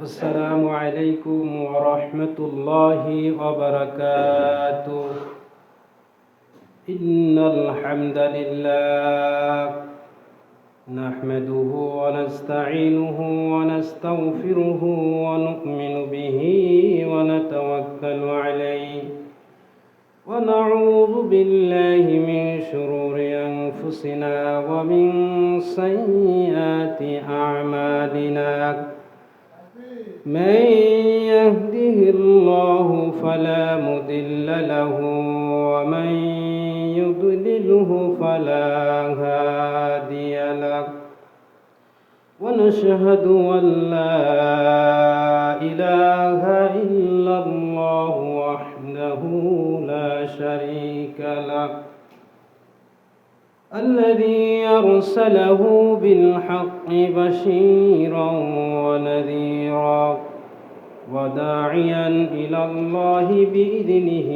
السلام عليكم ورحمة الله وبركاته. إن الحمد لله نحمده ونستعينه ونستغفره ونؤمن به ونتوكل عليه ونعوذ بالله من شرور أنفسنا ومن سيئات أعمالنا. من يهده الله فلا مضل له ومن يضلله فلا هادي له ونشهد أن لا إله إلا الله وحده لا شريك له الذي أرسله بالحق بشيرا ونذيرا وداعيا إلى الله بإذنه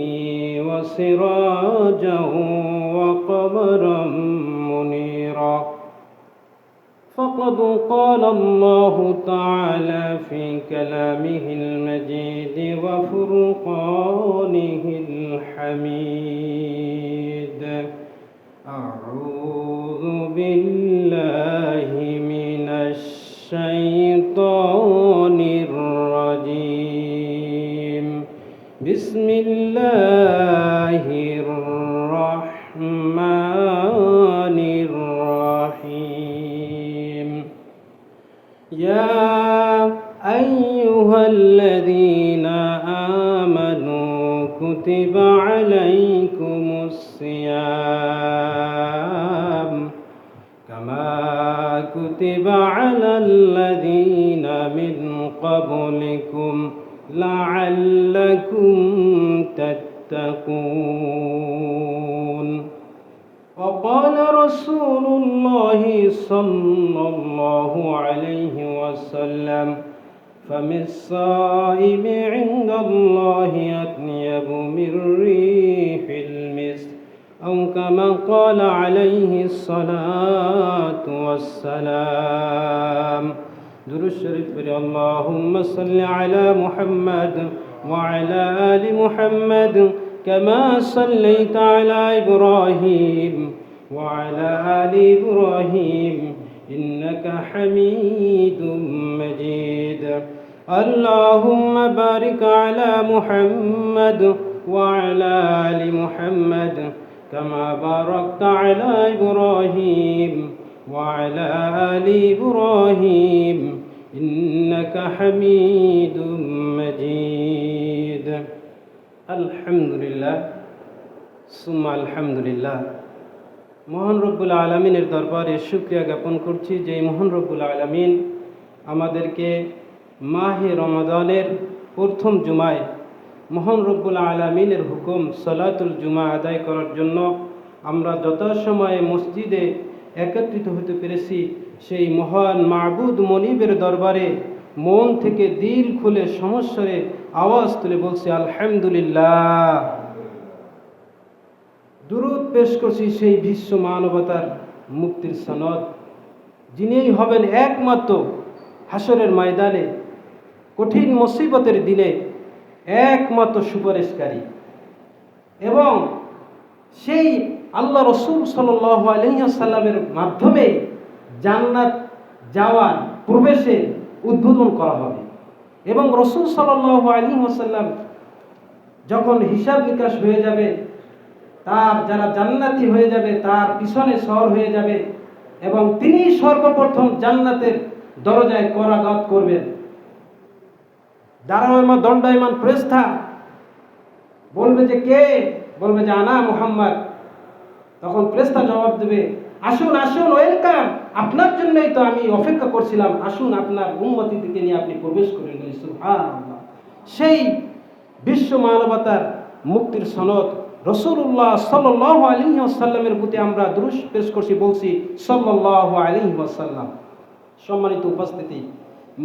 وسراجا وقمرا منيرا. فقد قال الله تعالى في كلامه المجيد وفرقانه الحميد: أعوذ بالله من الشيطان الرجيم. بسم الله الرحمن الرحيم. يا أيها الذين آمنوا كتب عليكم الصيام كما كتب على الذين من قبلكم لعلكم تتقون. وقال رسول الله صلى الله عليه وسلم: فم الصائم عند الله أطيب من ريح المسك، أو كما قال عليه الصلاة والسلام. درود شريف اللهم صل على محمد وعلى آل محمد كما صليت على إبراهيم وعلى آل إبراهيم إنك حميد مجيد. اللهم بارك على محمد وعلى آل محمد كما باركت على إبراهيم وعلى آل إبراهيم إنك حميد مجيد. الحمد لله ثم الحمد لله। মহান রব্বুল আলামিনের দরবারে শুকরিয়া জ্ঞাপন করছি যে মহান রব্বুল আলামিন আমাদেরকে মাহে রমাদানের প্রথম জুমায় মহান রব্বুল আলামিনের হুকুম সালাতুল জুমা আদায় করার জন্য আমরা যথাসময়ে মসজিদে একত্রিত হতে পেরেছি। সেই মহান মাবুদ মনিবের দরবারে মন থেকে দিল খুলে সমস্বরে আওয়াজ তুলে বলছি আলহামদুলিল্লাহ। দুরূদ পেশ করছি সেই বিশ্ব মানবতার মুক্তির সনদ, যিনিই হবেন একমাত্র হাসরের ময়দানে কঠিন মুসিবতের দিনে একমাত্র সুপারিশকারী, এবং সেই আল্লাহ রসুল সাল্লাল্লাহু আলাইহি ওয়াসাল্লামের মাধ্যমে জান্নাত যাওয়ার প্রবেশের উদ্বোধন করা হবে। এবং রসুল সাল্লাল্লাহু আলাইহি ওয়াসাল্লাম যখন হিসাব নিকাশ হয়ে যাবে, তার যারা জান্নাতি হয়ে যাবে তার পিছনে সর হয়ে যাবে, এবং তিনি সর্বপ্রথম জান্নাতের দরজায় করাঘাত করবেন। দাঁড়ায়মান দণ্ডায়মান ফেরেশতা বলবে যে কে? বলবে যে আনা মুহাম্মদ। তখন ফেরেশতা জবাব দেবে, আসুন আসুন, ওয়েলকাম, আপনার জন্যই তো আমি অপেক্ষা করছিলাম, আসুন আপনার উম্মতিকে নিয়ে আপনি প্রবেশ করে নিন। সুবহানাল্লাহ। সেই বিশ্ব মানবতার মুক্তির সনদ রাসূলুল্লাহ সাল্লাল্লাহু আলাইহি ওয়াসাল্লামের প্রতি আমরা দুরূদ পেশ করছি, বলছি সাল্লাল্লাহু আলাইহি ওয়াসাল্লাম। সম্মানিত উপস্থিতি,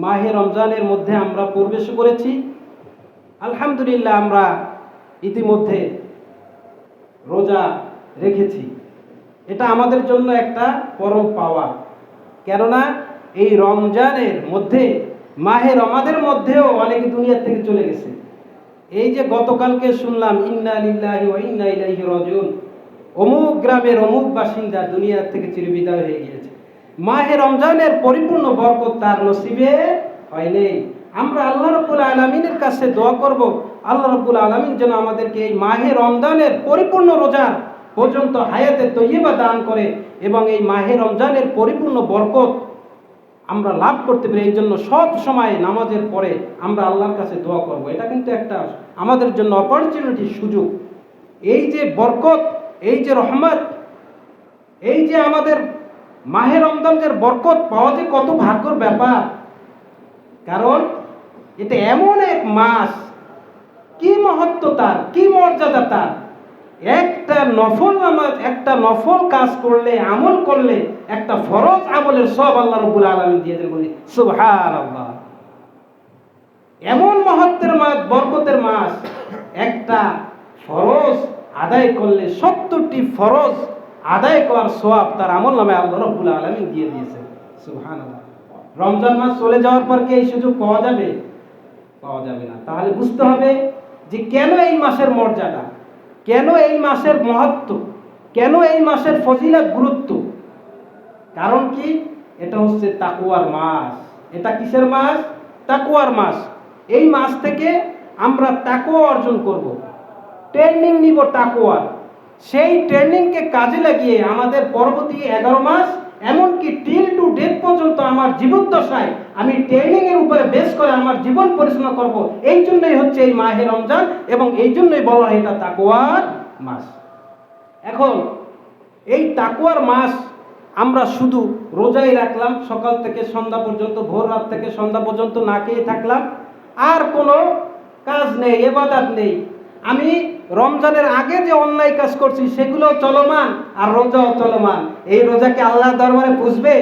মাহে রমজানের মধ্যে আমরা প্রবেশ করেছি। আলহামদুলিল্লাহ, আমরা ইতিমধ্যে রোজা রেখেছি। এটা আমাদের জন্য একটা পরম পাওয়া, কেননা এই রমজানের মধ্যে মাহের আমাদের মধ্যেও অনেকে দুনিয়া থেকে চলে গেছে। এই যে গতকালকে শুনলাম ইন্না লিল্লাহি ওয়া ইন্না ইলাইহি রাজিউন, অমুক গ্রামের অমুক বাসিন্দা দুনিয়া থেকে চিরবিদায় হয়ে গিয়েছে। মাহে রমজানের পরিপূর্ণ বরকত তার নসিবে হয়নি। আমরা আল্লাহ রাব্বুল আলামিনের কাছে দোয়া করব, আল্লাহ রাব্বুল আলামিন যেন আমাদেরকে এই মাহে রমজানের পরিপূর্ণ রোজা পর্যন্ত হায়াতে তৈয়বা দান করে এবং এই মাহে রমজানের পরিপূর্ণ বরকত আমরা লাভ করতে পারি। এই জন্য সব সময় নামাজের পরে আমরা আল্লাহর কাছে দোয়া করব। এটা কিন্তু একটা আমাদের জন্য অপরচুনিটি, সুযোগ। এই যে বরকত, এই যে রহমত, এই যে আমাদের মাহে রমজানের বরকত পাওয়া যে কত ভাগ্যের ব্যাপার। কারণ এটা এমন এক মাস, কি মহত্ব তার, কি মর্যাদা তার। একটা নফল নামাজ, একটা নফল কাজ করলে, আমল করলে একটা ফরজ আমলের সব আল্লাহ রাব্বুল আলামিন দিয়ে দেন। বলি সুবহানাল্লাহ। এমন মহত্বের মাস, বরকতের মাস, একটা ফরজ আদায় করলে 70টি ফরজ আদায় করার সওয়াব তার আমল নামে আল্লাহ রাব্বুল আলামিন দিয়ে দিয়েছেন। সুবহানাল্লাহ। রমজান মাস চলে যাওয়ার পর কি এই সুযোগ পাওয়া যাবে? পাওয়া যাবে না। তাহলে বুঝতে হবে যে কেন এই মাসের মর্যাদা, কেন এই মাসের মহত্ব, কেন এই মাসের ফজিলত, গুরুত্ব। কারণ কি? এটা হচ্ছে তাকওয়ার মাস। এটা কিসের মাস? তাকওয়ার মাস। এই মাস থেকে আমরা তাকওয়া অর্জন করব, ট্রেনিং নিব তাকওয়ার। সেই ট্রেনিংকে কাজে লাগিয়ে আমাদের পরবর্তী 11 মাস, এমনকি টিল টু ডেথ পর্যন্ত আমার জীবদ্দশায় আমি ট্রেনিং এর উপরে বেস করে আমার জীবন পরিচালনা করব। এই জন্যই হচ্ছে এই মাহে রমজান, এবং এই জন্যই বলা হয় এটা তাকওয়ার মাস। এখন এই তাকওয়ার মাস আমরা শুধু রোজাই রাখলাম, সকাল থেকে সন্ধ্যা পর্যন্ত, ভোর রাত থেকে সন্ধ্যা পর্যন্ত না খেয়ে থাকলাম, আর কোনো কাজ নেই, ইবাদত নেই। আমি রমজানের আগে যে অন্যায় কাজ করছি সেগুলো চলমান, আর রোজাও চলমান। এই রোজাকে আল্লাহর দরবারে বুঝবে?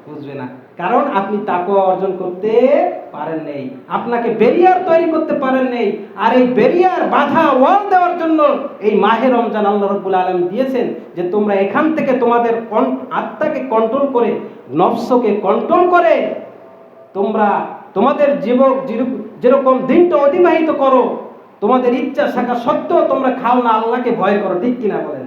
বুঝবে না। কারণ আপনি তাকওয়া অর্জন করতে পারেন নেই, আপনাকে ব্যারিয়ার তৈরি করতে পারেন নেই। আর এই ব্যারিয়ার, বাধা, ওয়াল দেওয়ার জন্য এই মাহে রমজান আল্লাহ রাব্বুল আলামিন দিয়েছেন যে তোমরা এখান থেকে তোমাদের আত্মাকে কন্ট্রোল করে, নফসকে কন্ট্রোল করে তোমরা তোমাদের জীবন যেরকম দিনটা অতিবাহিত করো, তোমাদের ইচ্ছা থাকা সত্ত্বেও তোমরা খাও না, আল্লাহকে ভয় করো। ঠিক কিনা বলেন?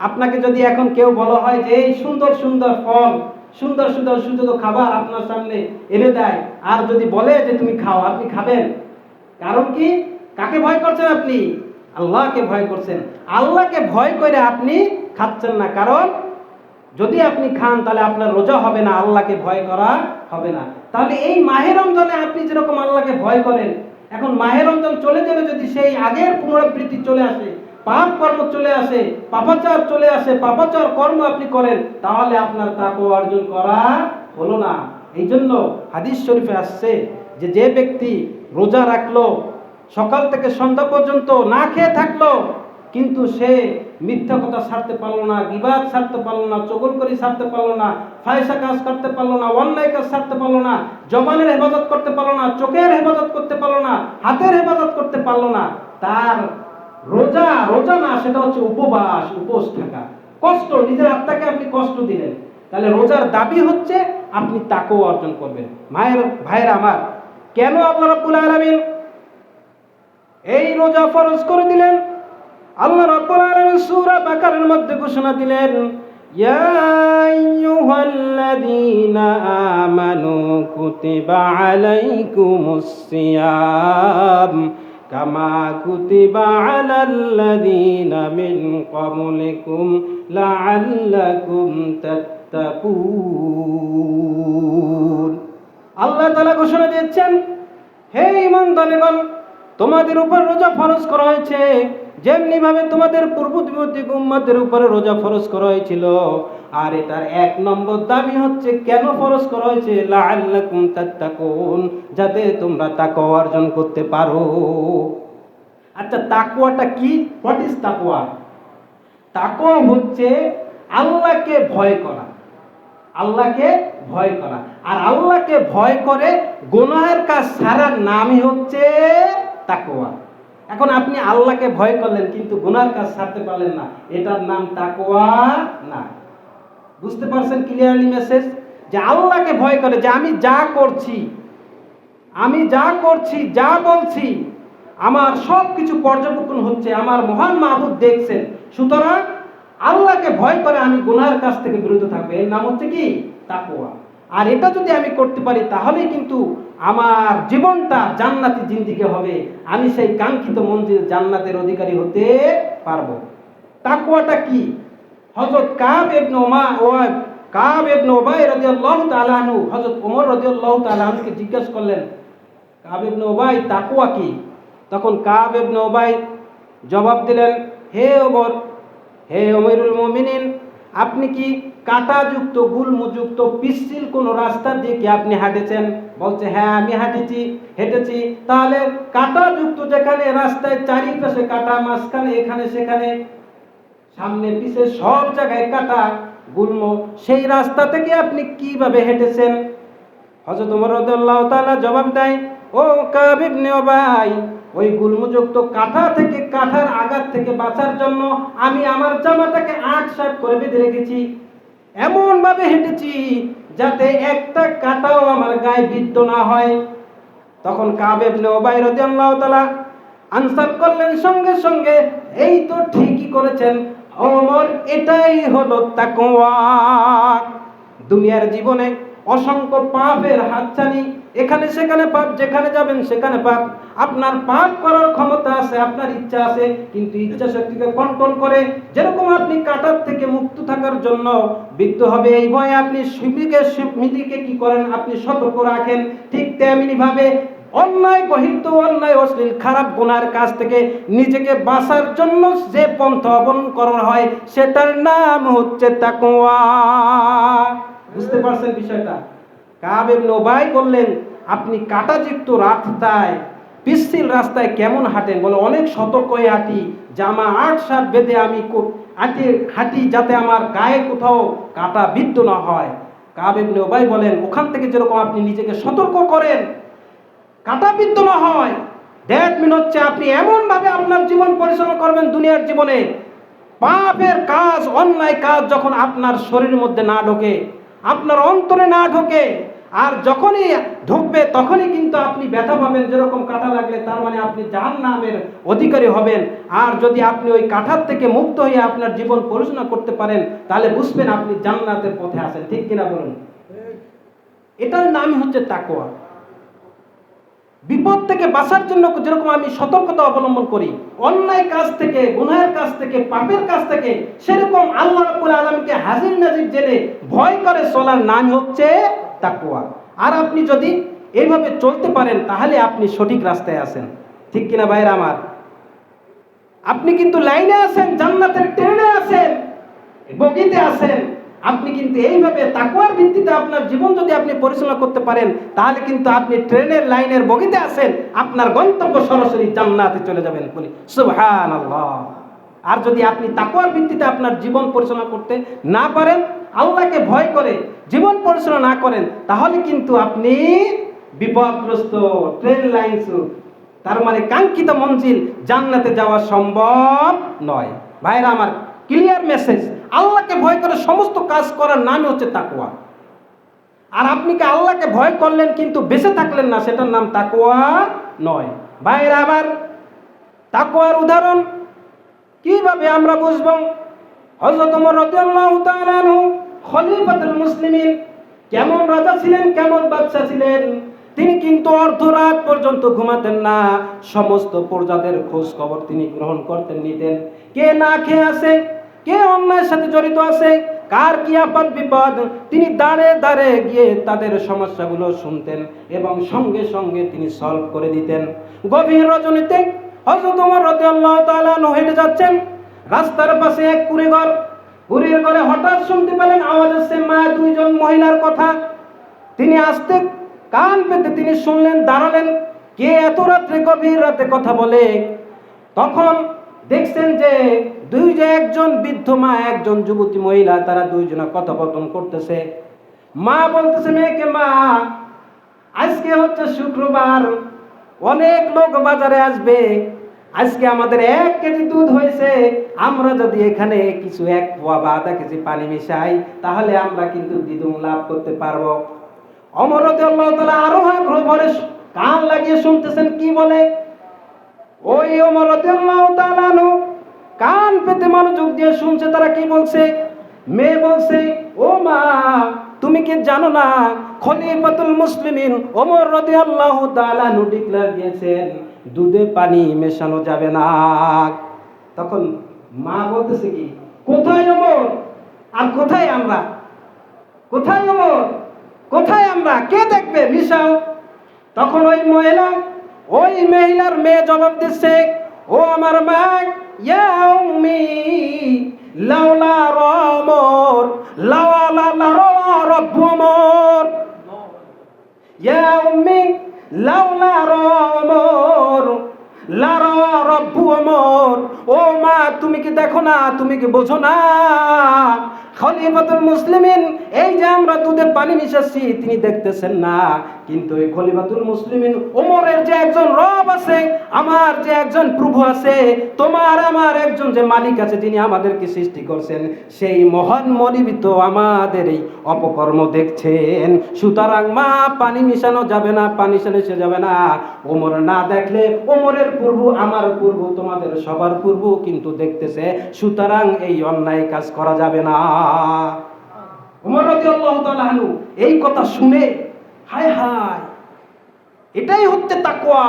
আপনাকে যদি এখন কেউ বলা হয় যে এই সুন্দর সুন্দর ফল, সুন্দর সুন্দর সুন্দর খাবার আপনার সামনে এনে দেয়, আর যদি বলে যে তুমি খাও, আপনি খাবেন? কারণ কি? কাকে ভয় করছেন আপনি? আল্লাহকে ভয় করছেন। আল্লাহকে ভয় করে আপনি খাচ্ছেন না। কারণ যদি আপনি খান তাহলে আপনার রোজা হবে না, আল্লাহকে ভয় করা হবে না। তাহলে এই মাহে রমজানে আপনি যেরকম আল্লাহকে ভয় করেন, এখন মাহে রমজান চলে যাবে, যদি সেই আগের পুনরাবৃত্তি চলে আসে, পাপ কর্ম চলে আসে, পাপাচার চলে আসে, পাপাচার কর্ম আপনি করেন, তাহলে আপনার তাকওয়া অর্জন করা হলো না। এই জন্য হাদিস শরীফে আসছে যে যে ব্যক্তি রোজা রাখলো, সকাল থেকে সন্ধ্যা পর্যন্ত না খেয়ে থাকলো, কিন্তু সে মিথ্যা কথা ছাড়তে পারলো না, গীবাত ছাড়তে পারলো না, চগলখড়ি ছাড়তে পারলো না, ফায়সা কাজ করতে পারলো না, অন্যায় কাজ ছাড়তে পারলো না, জবানের হেফাজত করতে পারলো না, চোখের হেফাজত করতে পারলো না, হাতের হেফাজত করতে পারলো না, তার রোজা রোজা না, সেটা হচ্ছে উপবাস, উপোস থাকা, কষ্ট। নিজের আত্মাকে আপনি কষ্ট দিলেন। তাহলে রোজার দাবি হচ্ছে আপনি তাকওয়া অর্জন করবেন। ভাইয়েরা আমার, কেন আল্লাহ রাব্বুল আলামিন এই রোজা ফরজ করে দিলেন? আল্লাহ রাব্বুল আলামিন সূরা বাকারার মধ্যে ঘোষণা দিলেন, ইয়া আইয়ুহাল্লাযীনা আমানু কুতিবা আলাইকুমুস সিয়াম কামা কুতিবা আলাল্লাযীনা মিন ক্বাবলিকুম লাআল্লাকুম তাত্তাকুন। আল্লাহ তাআলা ঘোষণা দিয়েছেন, হে ঈমানদারগণ, তোমাদের উপর রোজা ফরজ করা হয়েছে যেমনি ভাবে তোমাদের পূর্ববর্তী উম্মতের উপরে রোজা ফরজ করা হয়েছিল। আর এটার 1 নম্বর দাবি হচ্ছে কেন ফরজ করা হয়েছে? লাআল্লাকুম তাত্তাকুন, যাতে তোমরা তাকওয়া অর্জন করতে পারো। আচ্ছা, তাকওয়াটা কি? হোয়াট ইজ তাকওয়া? তাকওয়া হচ্ছে আল্লাহকে ভয় করা, আল্লাহকে ভয় করা। আর আল্লাহকে ভয় করে গুনাহের কাজ ছাড়ার নামই হচ্ছে তাকওয়া। এখন আপনি আল্লাহকে ভয় করলেন কিন্তু গুনার কাজ ছাড়তে পারলেন না, এটার নাম তাকওয়া না। বুঝতে পারছেন ক্লিয়ারলি মেসেজ? যে আল্লাহকে ভয় করে, যে আমি যা করছি আমি যা করছি, যা বলছি, আমার সব কিছু পর্যবেক্ষণ হচ্ছে, আমার মহান মাহবুব দেখছেন। সুতরাং আল্লাহকে ভয় করে আমি গুনাহের কাছ থেকে বিরত থাকবো। এর নাম হচ্ছে কি? তাকওয়া। আর এটা যদি আমি করতে পারি তাহলে কিন্তু আমার জীবনটা জান্নাতি জিন্দিগি হবে, আমি সেই কাঙ্ক্ষিত মঞ্জিল জান্নাতের অধিকারী হতে পারবো। তাকওয়াটা কি? হযরত কাব ইবনে উবাই রাদিয়াল্লাহু তাআলা আনহু হযরত ওমর রাদিয়াল্লাহু তাআলা আনহুকে জিজ্ঞাসা করলেন, কাব ইবনে উবাই, তাকওয়া কি? তখন কাব ইবনে উবাই জবাব দিলেন, হে ওমর, হে আমিরুল মুমিনিন, আপনি কি কাঁটাযুক্ত গুল্মযুক্ত পিচ্ছিল কোন রাস্তা দিয়ে কি আপনি হাঁটেছেন? বলছে, হ্যাঁ আমি হেঁটেছি। তাহলে কাঁটাযুক্ত যেখানে রাস্তায় চারিপাশে কাঁটা, মাঝখানে এখানে সেখানে সামনে পিছে সব জায়গায় কাঁটা গুল্ম, সেই রাস্তা থেকে আপনি কিভাবে হেঁটেছেন? হযরত ওমর রাদিয়াল্লাহু তাআলা জবাব দেয়, ও কাব ইবনে উবাই, ওই গুল্মযুক্ত কাঁটা থেকে, কাঁটার আঘাত থেকে বাঁচার জন্য আমি আমার জামাটাকে ৮ করে বেঁধে রেখেছি। এমন ভাবে হেঁটেছি যাতে একটা কাঁটাও আমার গায়ে বিদ্ধ না হয়। তখন কাব ইবনে উবাই রাদিয়াল্লাহু তাআলা আনসার করলেন সঙ্গে সঙ্গে, এই তো ঠিকই করেছেন ওমর, এটাই হলো তাকওয়া। দুনিয়ার জীবনে অসংখ্য পাপের হাতছানি, এখানে সেখানে পাপ, যেখানে যাবেন সেখানে পাপ। আপনার পাপ করার ক্ষমতা আছে, আপনার ইচ্ছা আছে, কিন্তু ইচ্ছা শক্তিকে কন্ট্রোল করে, যেরকম আপনি কাঁটার থেকে মুক্ত থাকার জন্য বিদ্ধ হবে এই ভয়ে আপনি স্মৃতিকে কি করেন, আপনি সতর্ক রাখেন, ঠিক তেমনি ভাবে অন্যায় গহিত, অন্যায় অশ্লীল খারাপ গুনার কাছ থেকে নিজেকে বাঁচার জন্য যে পন্থা অবলম্বন করা হয় সেটার নাম হচ্ছে তাকওয়া। বুঝতে পারছেন বিষয়টা? কাব ইবনে উবাই বললেন, আপনি কাঁটাযুক্ত রাস্তায়, পিচ্ছিল রাস্তায় কেমন হাঁটেন? বলে, অনেক সতর্ক হয়ে হাঁটি, জামা ৮ বেঁধে আমি হাঁটি যাতে আমার গায়ে কোথাও কাঁটা বিদ্ধ না হয়। কাব ইবনে উবাই বলেন, ওখান থেকে যেরকম আপনি নিজেকে সতর্ক করেন কাঁটা বিদ্ধ না হয়, দ্যাট মিন হচ্ছে আপনি এমন ভাবে আপনার জীবন পরিচালনা করবেন দুনিয়ার জীবনে, পাপের কাজ, অন্যায় কাজ যখন আপনার শরীরের মধ্যে না ঢোকে, আপনার অন্তরে না ঢোকে, আর যখনই ঢুকবে তখনই কিন্তু আপনি ব্যথা পাবেন, যেরকম কাঁটা লাগলে, তার মানে আপনি জাহান্নামের অধিকারী হবেন। আর যদি আপনি ওই কাঁটার থেকে মুক্ত হয়ে আপনার জীবন পরিচালনা করতে পারেন তাহলে বুঝবেন আপনি জান্নাতের পথে আছেন। ঠিক কিনা বলুন? এটার নাম হচ্ছে তাকওয়া। বিপদ থেকে বাঁচার জন্য যেরকম আমি সতর্কতা অবলম্বন করি অন্যায় কাজ থেকে, গুনাহের কাজ থেকে, পাপের কাজ থেকে, সেরকম আল্লাহ রাব্বুল আলামিনকে হাজির নাজির জেনে ভয় করে চলার নাম হচ্ছে তাকওয়া। আর আপনি যদি এইভাবে চলতে পারেন তাহলে আপনি সঠিক রাস্তায় আছেন। ঠিক কিনা ভাইরা আমার? আপনি কিন্তু লাইনে আছেন, জান্নাতের ট্রেনে আছেন, বগিতে আছেন। আপনি কিন্তু এইভাবে তাকওয়ার ভিত্তিতে আপনার জীবন যদি আপনি পরিচালনা করতে পারেন তাহলে কিন্তু আপনি ট্রেনের লাইনের বগিতে আছেন, আপনার গন্তব্য সরাসরি জান্নাতে চলে যাবেন। বলি সুবহানাল্লাহ। আর যদি আপনি তাকওয়ার ভিত্তিতে আপনার জীবন পরিচালনা করতে না পারেন, আল্লাহকে ভয় করে জীবন পরিচালনা না করেন, তাহলে কিন্তু আপনি বিপদগ্রস্ত, ট্রেন লাইন, তার মানে কাঙ্ক্ষিত মঞ্জিল জান্নাতে যাওয়া সম্ভব নয়। ভাইরা আমার, ক্লিয়ার মেসেজ। আল্লাহকে ভয় করে সমস্ত কাজ করার নাম হচ্ছে তাকওয়া। আর আপনি কি আল্লাহকে ভয় করলেন কিন্তু বেঁচে থাকলেন না, সেটার নাম তাকওয়া নয়। ভাইরা আমার, তাকওয়ার উদাহরণ কিভাবে আমরা বুঝবো? হযরত ওমর রাদিয়াল্লাহু তাআলা আনহু খলিফাতুল মুসলিমিন, কেমন রাজা ছিলেন, কেমন বাদশা ছিলেন। তিনি কিন্তু অর্ধরাত পর্যন্ত ঘুমাতেন না, সমস্ত প্রজাদের খোঁজ খবর তিনি গ্রহণ করতেন, নিতেন। কে না খেয়ে আছে, কে অন্যায়ের সাথে জড়িত আছে, কার কি আপদ বিপদ, তিনি দাঁড়ে দাঁড়ে গিয়ে তাদের সমস্যাগুলো শুনতেন এবং সঙ্গে সঙ্গে তিনি সলভ করে দিতেন। গভীর রজনীতে হযরত ওমর রাদিয়াল্লাহু তাআলা হেঁটে যাচ্ছেন, রাস্তার পাশে এক কুড়ির ঘরে হঠাৎ শুনতে পেলেন আওয়াজ আসছে মা দুইজন মহিলার কথা। তিনি আস্তে কান পেতে তিনি শুনলেন, দাঁড়ালেন, কে এত রাত্রে, গভীর রাতে কথা বলে। তখন দেখছেন যে একজন বৃদ্ধ মা, একজন যুবতী মহিলা, তারা দুইজনে কথোপকথন করতেছে। মা বলতেছে মেয়েকে, মা আজকে হচ্ছে শুক্রবার, অনেক লোক বাজারে আসবে, আজকে আমাদের 1 কেজি দুধ হয়েছে, আমরা যদি এখানে কিছু 1 পোয়া বা আধা কেজি পানি মিশাই তাহলে আমরা কিন্তু দ্বিগুণ লাভ করতে পারবো। ওমর রাদিয়াল্লাহু তাআলা আরো আগ্রহ ভরে কান লাগিয়ে শুনতেছেন কি বলে। ওই ওমর রাদিয়াল্লাহু তাআলা আনহু কান পেতে মনোযোগ দিয়ে শুনছে তারা কি বলছে। মেয়ে বলছে, ও মা, তুমি কি জানো না খলিফাতুল মুসলিমিন ওমর রাদিয়াল্লাহু তাআলা আনহু ডিক্লেয়ার দিয়েছেন দুধে পানি মেশানো যাবে না। তখন মা বলতেছে কি, কোথায় ওমর আর কোথায় আমরা, কোথায় ওমর কোথায় আমরা, কে দেখবে, মিশাও। তখন ওই মহিলার মেয়ে জবাব দিচ্ছে, ও আমার মা, ইয়া উম্মি লাউলা ওমর লাওয়ালা রব্বু ওমর, ইয়া উম্মি লাউলা ওমর লারা রব্বু ওমর। ও মা, তুমি কি দেখো না, তুমি কি বোঝো না, খলিফাতুল মুসলিমিন এই যে আমরা দুধে পানি মিশাচ্ছি তিনি দেখতেছেন না, কিন্তু এই খলিফাতুল মুসলিমিন ওমরের যে একজন রব আছে, আমার যে একজন প্রভু আছে, তোমার আমার একজন যে মালিক আছে যিনি আমাদেরকে সৃষ্টি করছেন, সেই মহান মনিবিত আমাদের এই অপকর্ম দেখছেন। সুতরাং মা, পানি মিশানো যাবে না, পানি মিশে যাবে না। ওমর না দেখলে, ওমরের পূর্ব আমার পূর্ব তোমাদের সবার পূর্ব কিন্তু দেখতেছে, সুতরাং এই অন্যায় কাজ করা যাবে না। ওমর রাদিয়াল্লাহু তাআলা আনহু এই কথা শুনে হায় হায়, এটাই হচ্ছে তাকওয়া।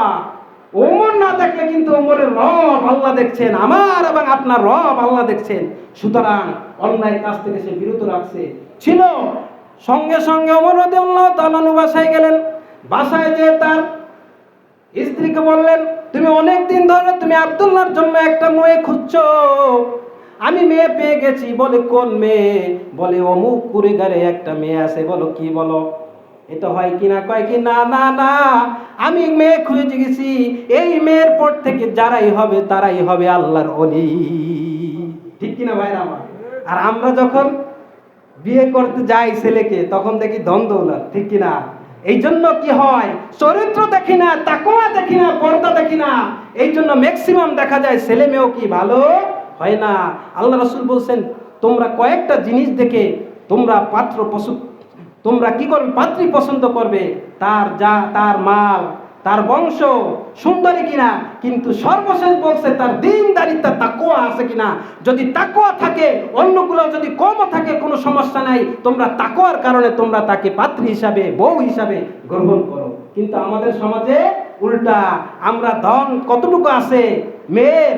ওমর না দেখলে কিন্তু ওমরের রব আল্লাহ দেখছেন, আমার এবং আপনার রব আল্লাহ দেখছেন, সুতরাং অন্যায় কাজ থেকে সে বিরত রাখছে ছিল। সঙ্গে সঙ্গে ওমর রাদিয়াল্লাহু তাআলা আনহু বাসায় গেলেন। বাসায় যেয়ে তার স্ত্রীকে বললেন, তুমি অনেক দিন ধরে তুমি আব্দুল্লাহর জন্য একটা মেয়ে খুঁজছো, আমি মেয়ে পেয়ে গেছি। বলে কোন মেয়ে? বলে অমুক কুড়িঘরে একটা মেয়ে আছে। বলো কি, বলো এটা হয় কিনা? কয় কি, না না না, আমি মেয়ে খুঁজে গেছি, এই মেয়ের পর থেকে যারাই হবে তারাই হবে আল্লাহর ওলি। ঠিক কিনা ভাইরা আমার? আর আমরা যখন বিয়ে করতে যাই ছেলেকে, তখন দেখি ধন দৌলত, ঠিক কিনা? এই জন্য কি হয়, চরিত্র দেখি না, তাকওয়া দেখি না, পর্দা দেখি না, এই জন্য ম্যাক্সিমাম দেখা যায় ছেলে মেয়েও কি ভালো হয় না। আল্লাহ রাসূল বলছেন, তোমরা কয়েকটা জিনিস দেখে তোমরা তোমরা কি করবে, পাত্রী পছন্দ করবে, তার মাল, তার বংশ সুন্দরী কিনা, কিন্তু সর্বশেষ বলছে তার দ্বীনদারিতা, তাকওয়া আছে কিনা। যদি তাকওয়া থাকে, অন্যগুলো যদি কমও থাকে কোনো সমস্যা নাই, তোমরা তাকওয়ার কারণে তোমরা তাকে পাত্রী হিসাবে, বউ হিসাবে গ্রহণ করো। কিন্তু আমাদের সমাজে উল্টা, আমরা ধন কতটুকু আছে মেয়ের,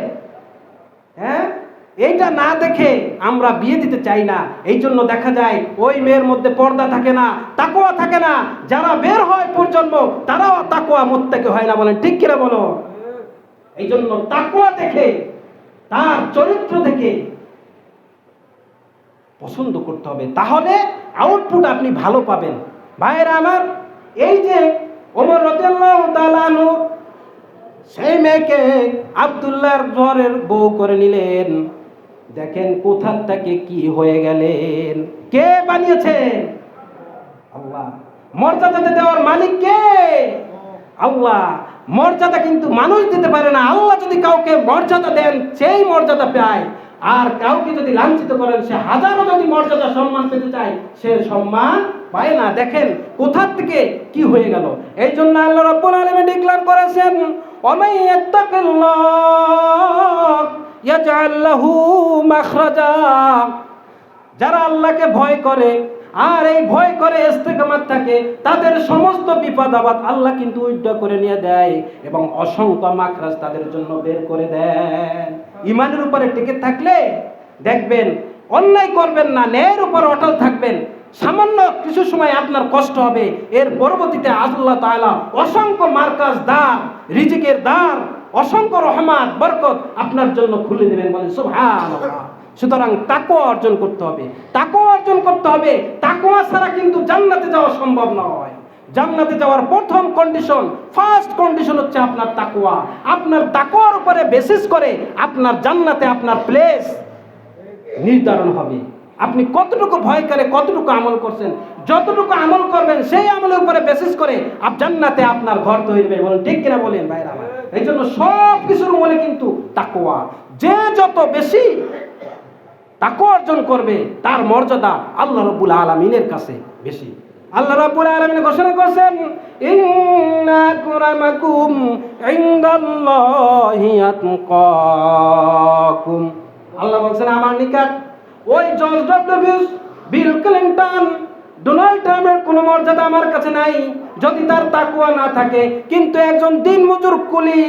হ্যাঁ, এইটা না দেখে আমরা বিয়ে দিতে চাই না। এই জন্য দেখা যায় ওই মেয়ের মধ্যে পর্দা থাকে না, তাকওয়া থাকে না। যারা বের হয় প্রজন্ম, তারাও তাকওয়া মুত্তাকি হয় না। বলেন ঠিক কিনা বলো? এই জন্য তাকওয়া দেখে, তার চরিত্র দেখে পছন্দ করতে হবে, তাহলে আউটপুট আপনি ভালো পাবেন। ভাইয়েরা আমার, এই যে ওমর রাদিয়াল্লাহু তাআলা আনহু সেই মেয়েকে আব্দুল্লাহর ঘরের বউ করে নিলেন, দেখেন কোথা থেকে কি হয়ে গেলেন। কে বানিয়েছেন? আল্লাহ। মর্যাদা দেওয়ার মালিক কে? আল্লাহ। মর্যাদা কিন্তু মানুষ দিতে পারে না। আল্লাহ যদি কাউকে মর্যাদা দেন, সেই মর্যাদা পায়। আর কাউকে যদি লাঞ্ছিত করেন, সে হাজারো যদি মর্যাদা সম্মান পেতে চায়, সে সম্মান পায় না। দেখেন কোথা থেকে কি হয়ে গেল। এই জন্য আল্লাহ রাব্বুল আলামিন ডিক্লেয়ার করেছেন, ওয়ামান ইয়াত্তাকিল্লাহ ইয়াজআল লাহু মাখরাজা। যারা আল্লাহকে ভয় করে আর এই ভয় করে ইস্তেকামাত থাকে, তাদের সমস্ত বিপদ আপদ আল্লাহ কিন্তু উদ্ধার করে নিয়ে দেয় এবং অসংখ্য মাখরাজ তাদের জন্য বের করে দেন। ঈমানের উপরে টিকে থাকলে দেখবেন অন্যায় করবেন না, ন্যায়ের উপর অটল থাকবেন। সামান্য কিছু সময় আপনার কষ্ট হবে, এর পরবর্তীতে আল্লাহ তাআলা অসংখ্য মারকাজ দ্বার, রিজিকের দ্বার, অসংখ্য রহমত বরকত আপনার জন্য খুলে দেবেন। বলেন সুবহানাল্লাহ। সুতরাং তাকওয়া অর্জন করতে হবে, তাকওয়া অর্জন করতে হবে। তাকওয়া ছাড়া কিন্তু জান্নাতে যাওয়া সম্ভব নয়। জান্নাতে যাওয়ার প্রথম কন্ডিশন, ফার্স্ট কন্ডিশন হচ্ছে আপনার তাকওয়া। আপনার তাকওয়ার উপরে বেসিস করে আপনার জান্নাতে আপনার প্লেস নির্ধারণ হবে। আপনি কতটুকু ভয় করে কতটুকু আমল করছেন, যতটুকু আমল করবেন সেই আমলের উপরে বেসিস করে জান্নাতে আপনার ঘর তৈরি হবে। বলেন ঠিক কিনা বলেন ভাইরা আমার? এই জন্য সব কিছুর মূলে কিন্তু তাকওয়া। যে যত বেশি তাকওয়া অর্জন করবে, তার মর্যাদা আল্লাহ রাব্বুল আলামিনের কাছে বেশি। আল্লাহ রাব্বুল আলামিন ঘোষণা করেছেন, ইন্না আক্রামাকুম ইনদাল্লাহি আতকাকুম। আল্লাহ বলছেন আমার নিকট ওই George W Bush, Bill Clinton, Donald ট্রাম্পের কোনো মর্যাদা আমার কাছে নাই যদি তার তাকওয়া না থাকে। কিন্তু একজন দিনমজুর কুলি,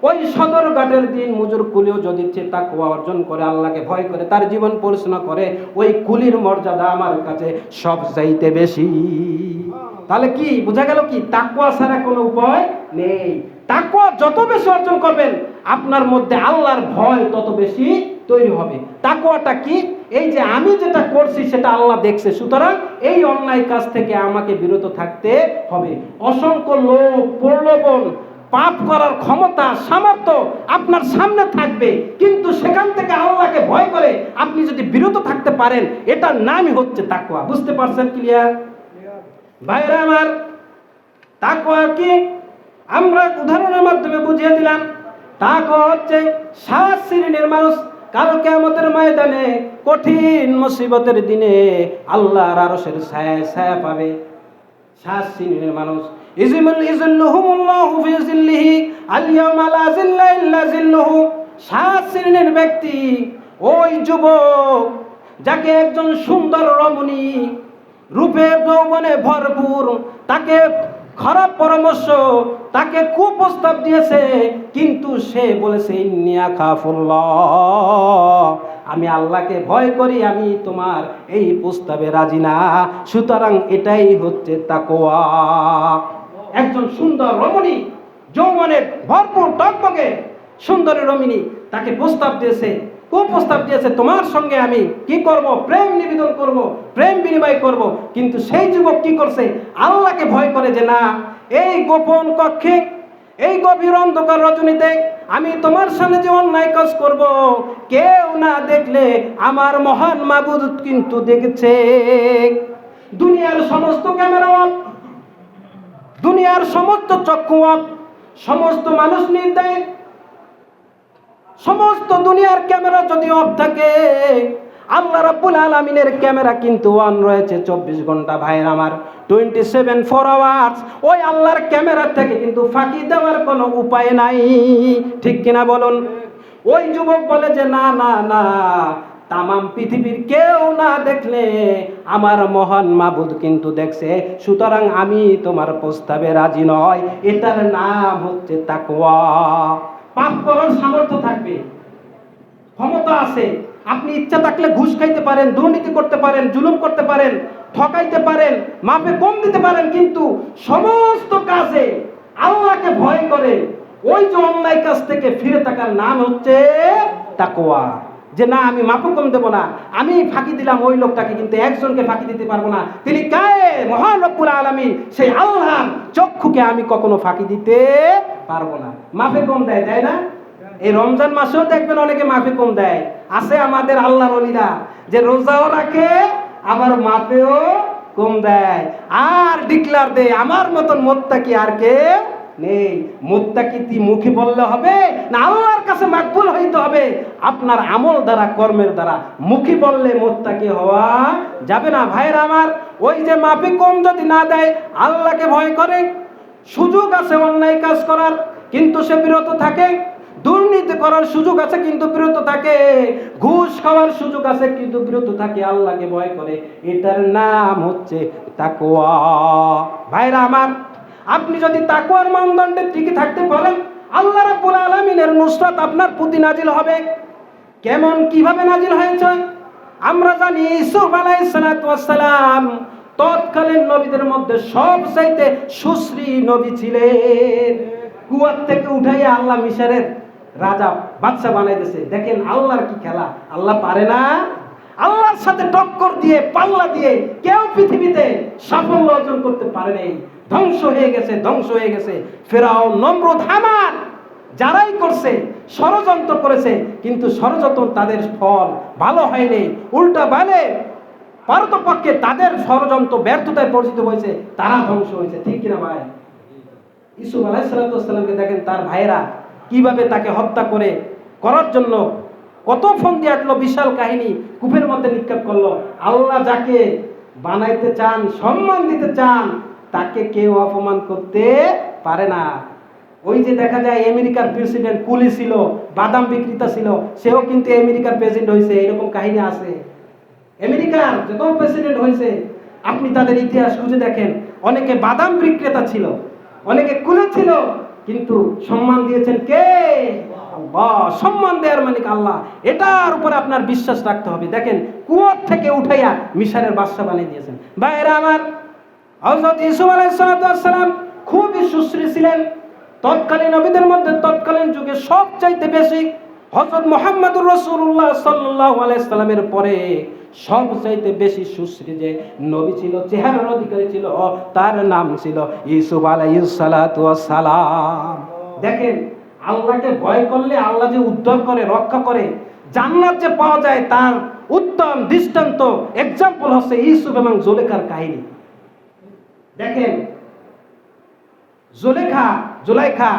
ওই সদরঘাটের দিনমজুর কুলিও যদি সে তাকওয়া অর্জন করে, আল্লাহকে ভয় করে, তার জীবন পরিচালনা করে, ওই কুলির মর্যাদা আমার কাছে সব চাইতে বেশি। তাহলে কি বোঝা গেল? কি তাকওয়া ছাড়া কোনো উপায় নেই। তাকওয়া যত বেশি অর্জন করবেন, আপনার মধ্যে আল্লাহর ভয় তত বেশি তৈরি হবে। তাকওয়াটা কি? এই যে আমি যেটা করছি সেটা আল্লাহ দেখছে, সুতরাং এই অন্যায় কাজ থেকে আমাকে বিরত থাকতে হবে। অসংখ্য লোভ, প্রলোভন, পাপ করার ক্ষমতা, সামর্থ্য আপনার সামনে থাকবে, কিন্তু সেখান থেকে আল্লাহকে ভয় করে আপনি যদি বিরত থাকতে পারেন, এটার নামই হচ্ছে তাকওয়া। বুঝতে পারছেন? ক্লিয়ার ভাইরা আমার? তাকওয়া কি আমরা উদাহরণের মাধ্যমে বুঝিয়ে দিলাম। তাকওয়া হচ্ছে 7 শ্রেণীর মানুষ কাল কিয়ামতের ময়দানে কঠিন মুসিবতের দিনে আল্লাহর আরশের ছায়া পাবে। 7 শ্রেণীর মানুষ, ইযিল্লুহুমুল্লাহু ফি যিল্লিহি আল-ইয়াওমা লা যিল্লা ইল্লা যিল্লুহু। 7 শ্রেণীর ব্যক্তি, ওই যুবক যাকে একজন সুন্দর রমণী রূপে যৌবনে ভরপুর, তাকে খারাপ পরামর্শ, তাকে কুপ্রস্তাব দিয়েছে, কিন্তু সে বলেছে ইন্নী আখাফুল্লাহ, আমি আল্লাহকে ভয় করি, আমি তোমার এই প্রস্তাবে রাজি না। সুতরাং এটাই হচ্ছে তাকওয়া। একজন সুন্দর রমণী, যৌবনে ভরপুর টকবকে সুন্দরী রমণী, তাকে প্রস্তাব দিয়েছে, কুপ্রস্তাব দিয়েছে, তোমার সঙ্গে আমি কি করব? প্রেম নিবেদন করব, প্রেম বিনিময় করব। কিন্তু সেই যুবক কি করছে? আল্লাহকে ভয় করে যে না, এই গোপন কক্ষে, এই গভীর অন্ধকার রজনীতে আমি তোমার সামনে যে অন্যায় কাজ করব, কেউ না দেখলে আমার মহান মাবুদ কিন্তু দেখছে। দুনিয়ার সমস্ত ক্যামেরা অফ, দুনিয়ার সমস্ত চক্ষু অফ, সমস্ত মানুষ নির্দয়, সমস্ত দুনিয়ার ক্যামেরা যদি অফ থাকে, আল্লাহ রাব্বুল আলামিনের ক্যামেরা কিন্তু অন রয়েছে 24 ঘন্টা। ভাইয়ের আমার, 24 আওয়ার্স ওই আল্লাহর ক্যামেরা থেকে কিন্তু ফাঁকি দেওয়ার কোনো উপায় নাই। ঠিক কিনা বলুন? ওই যুবক বলে যে না না না, তামাম পৃথিবীর কেউ না দেখলে আমার মহান মাবুদ কিন্তু দেখছে, সুতরাং আমি তোমার প্রস্তাবে রাজি নয়। এটার নাম হচ্ছে তাকওয়া। পাপ করার সামর্থ্য থাকবে, ক্ষমতা আছে, আপনি ইচ্ছা থাকলে ঘুষ খাইতে পারেন, দুর্নীতি করতে পারেন, জুলুম করতে পারেন, ঠকাইতে পারেন, মাপে কম দিতে পারেন, কিন্তু সমস্ত কাজে আল্লাহকে ভয় করে ওই যে অন্যায় কাজ থেকে ফিরে থাকার নাম হচ্ছে তাকওয়া। যে না, আমি মাপে কম দেব না, আমি ফাঁকি দিলাম ওই লোকটাকে, কিন্তু একজনকে ফাঁকি দিতে পারবো না। তিনি কায়ে মহান রব্বুল আলামিন, সেই আল্লাহর চক্ষুকে আমি কখনো ফাঁকি দিতে পারবো না। মাপে কম দেয়, দেয় না? এই রমজান মাসেও দেখবেন অনেকে মাপে কম দেয়। আছে আমাদের আল্লাহর ওলিরা যে রোজাও রাখে, আবার মাপেও কম দেয়, আর ডিক্লার দেয় আমার মতন মুত্তাকি আর কেউ নেই। মুত্তাকি মুখে বললে হবে না, আল্লাহর কাছে মাকবুল হইতে হবে আপনার আমল দ্বারা, কর্মের দ্বারা। মুখে বললে মুত্তাকি হওয়া যাবে না। ভাইরা আমার, ওই যে মাপে কম যদি না দেয়, আল্লাহকে ভয় করে, সুযোগ আছে অন্যায় কাজ করার কিন্তু সে বিরত থাকে, দুর্নীতি করার সুযোগ আছে কিন্তু বিরত থাকে, ঘুষ খাওয়ার সুযোগ আছে কিন্তু বিরত থাকে, আল্লাহকে ভয় করে, এটার নাম হচ্ছে তাকওয়া। ভাইরা আমার, আপনি যদি তাকওয়ার মানদণ্ডে টিকে থাকতে পারেন, আল্লাহ রাব্বুল আলামিনের নুসরাত আপনার প্রতি নাজিল হবে। কেমন, কিভাবে নাজিল হয়েছে? আমরা জানি ইউসুফ আলাইহিস সালাতু ওয়াস সালাম তৎকালীন নবীদের মধ্যে সবচাইতে সুশ্রী নবী ছিলেন। কুয়ার থেকে উঠাইয়া আল্লাহ মিশরের রাজা, বাদশা বানাইতেছে। দেখেন আল্লাহর কি খেলা, আল্লাহ পারে না? আল্লাহর সাথে টক্কর দিয়ে, পাল্লা দিয়ে কেউ পৃথিবীতে সাফল্য অর্জন করতে পারে নাই। ধ্বংস হয়ে গেছে, ধ্বংস হয়ে গেছে। ফেরাউন, নমরুদ, হামান, যারাই করছে, ষড়যন্ত্র করেছে, কিন্তু ষড়যন্ত্র তাদের ফল ভালো হয়নি, উল্টা বলে পারতপক্ষে তাদের ষড়যন্ত্র ব্যর্থতায় পরিচিত হয়েছে, তারা ধ্বংস হয়েছে। ঠিক কিনা ভাই? ইউসুফ আলাইহিস সালামকে দেখেন, তার ভাইয়েরা কিভাবে তাকে হত্যা করার জন্য কত ফন্দি আটলো, বিশাল কাহিনী কূপের মধ্যে নিক্ষেপ করলো। আল্লাহ যাকে বানাইতে চান, সম্মান দিতে চান, তাকে কেউ অপমান করতে পারে না। ওই যে দেখা যায় আমেরিকার প্রেসিডেন্ট কুলি ছিল, বাদাম বিক্রেতা ছিল, সেও কিন্তু আমেরিকার প্রেসিডেন্ট হয়েছে, এরকম কাহিনী আছে। আমেরিকার যত প্রেসিডেন্ট হয়েছে আপনি তাদের ইতিহাস খুঁজে দেখেন, অনেকে বাদাম বিক্রেতা ছিল, অনেকে কুলি ছিল, কিন্তু সম্মান দিয়েছেন কে? আল্লাহ। সম্মান দেওয়ার মালিক আল্লাহ, এটার উপরে আপনার বিশ্বাস রাখতে হবে। দেখেন কুয়োর থেকে উঠাইয়া মিশরের বাদশা বানিয়ে দিয়েছেন। ভাইরা আমার, হযরত ইউসুফ আলাইহিস সালাম খুবই সুশ্রী ছিলেন। তৎকালীন নবীদের মধ্যে তৎকালীন যুগে সবচাইতে বেশি হযরত মুহাম্মদুর রাসূলুল্লাহ সাল্লাল্লাহু আলাইহি সাল্লামের পরে সবচাইতে বেশি সুশ্রী যে নবী ছিল, চেহারার অধিকারী ছিল, তার নাম ছিল ইউসুফ আলাইহিস সালাতু ওয়াস সালাম। দেখেন আল্লাহকে ভয় করলে আল্লাহ যে উদ্ধার করে, রক্ষা করে, জান্নাত যে পাওয়া যায়, তার উত্তম দৃষ্টান্ত এক্সাম্পল হচ্ছে ইউসুফ এবং জুলেখার কাহিনী। দেখেন জুলেখা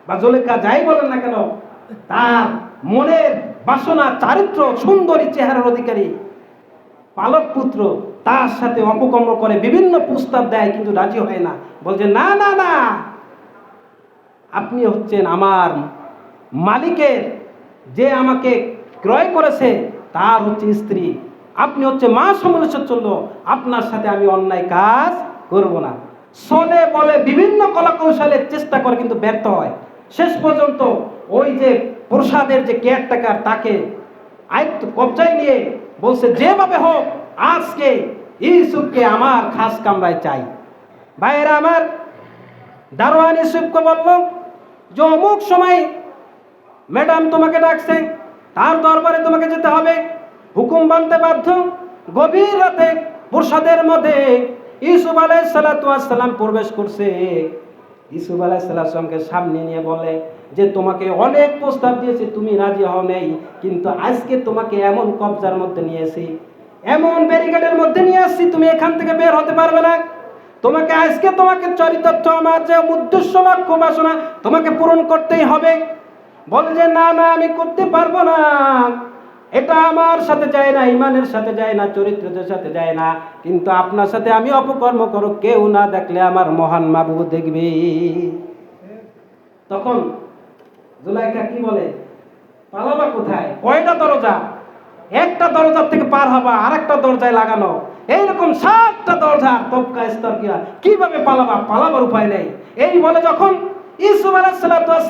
বা জুলেখা যাই বলেন না কেন, তার মনের বাসনা, চারিত্র, সুন্দরী চেহারার অধিকারী পালক পুত্র, তার সাথে অপকর্ম করে, বিভিন্ন প্রস্তাব দেয়, কিন্তু রাজি হয় না। বলছে না না না, আপনি হচ্ছেন আমার মালিকের, যে আমাকে ক্রয় করেছে তার হচ্ছে স্ত্রী, আপনি হচ্ছে মা সমালোচনা, আপনার সাথে আমি অন্যায় কাজ করব না। চলে বলে বিভিন্ন কলা কৌশলের চেষ্টা করে, কিন্তু ব্যর্থ হয়। শেষ পর্যন্ত ওই যে প্রসাদের যে কেয়ারটেকার, তাকে আয়ত্ত কবজায় নিয়ে বলছে যেভাবে হোক আজকে ইউসুফকে আমার খাস কামরায় চাই। ভাইয়েরা আমার, দারোয়ান ইউসুফকে বলল যে অমুক সময় ম্যাডাম তোমাকে ডাকছে, তার দরবারে তোমাকে যেতে হবে, হুকুম মানতে বাধ্য। গভীর রাতে প্রসাদের মধ্যে ইউসুফ আলাইহিস সালাম প্রবেশ করছে। ইউসুফ আলাইহিস সালামকে সামনে নিয়ে বলে যে তোমাকে অনেক প্রস্তাব দিয়েছে, তুমি রাজি হও নাই, কিন্তু আজকে তোমাকে এমন কবজার মধ্যে নিয়েছি, এমন ব্যারিকেডের মধ্যে নিয়ে আসছি, তুমি এখান থেকে বের হতে পারবে না। তোমাকে আজকে তোমাকে চরিতার্থ, আমার যে উদ্দেশ্য, লক্ষ্য, বাসনা, তোমাকে পূরণ করতেই হবে। বলে যে না না, আমি করতে পারবো না, এটা আমার সাথে যায় না, ইমানের সাথে যায় না, চরিত্রের সাথে যায় না, কিন্তু আপনার সাথে আমি অপকর্ম করো, কেউ না দেখলে আমার মহান মাবুদ দেখবে। তখন জুলাইখা কি বলে, পালাবা কোথায়? কয়টা দরজা, একটা দরজার থেকে পার হবা আর একটা দরজায় লাগানো, এইরকম 7টা দরজা, তবকা স্তর কিভাবে পালাবা? পালাবার উপায় নেই। এই বলে যখন ইউসুফ আলাইহিস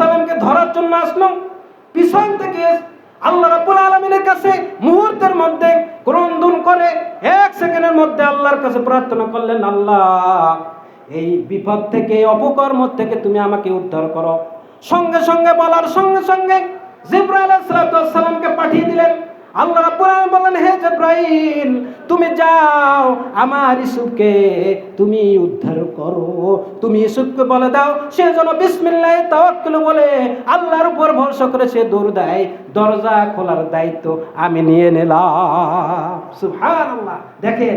সালামকে ধরার জন্য আসলো, পিছন থেকে আল্লাহ রাব্বুল আলামিনের কাছে মুহূর্তের মধ্যে ক্রন্দন করে 1 সেকেন্ডের মধ্যে আল্লাহর কাছে প্রার্থনা করলেন, আল্লাহ এই বিপদ থেকে, অপকর্ম থেকে তুমি আমাকে উদ্ধার করো। সঙ্গে সঙ্গে বলার সঙ্গে সঙ্গে জিবরাইল আলাইহিস সালামকে পাঠিয়ে দিলেন। আল্লাহ রাব্বুল আলামিন বললেন, হে জিবরাইল, তুমি যাও, আমার ইউসুফকে তুমি উদ্ধার করো, তুমি ইউসুফকে বলে দাও সে যেন বিসমিল্লাহ তাওয়াক্কুল বলে আল্লাহর উপর ভরসা করে সে দৌড় দেয়, দরজা খোলার দায়িত্ব আমি নিয়ে নিলাম। সুবহানাল্লাহ। দেখেন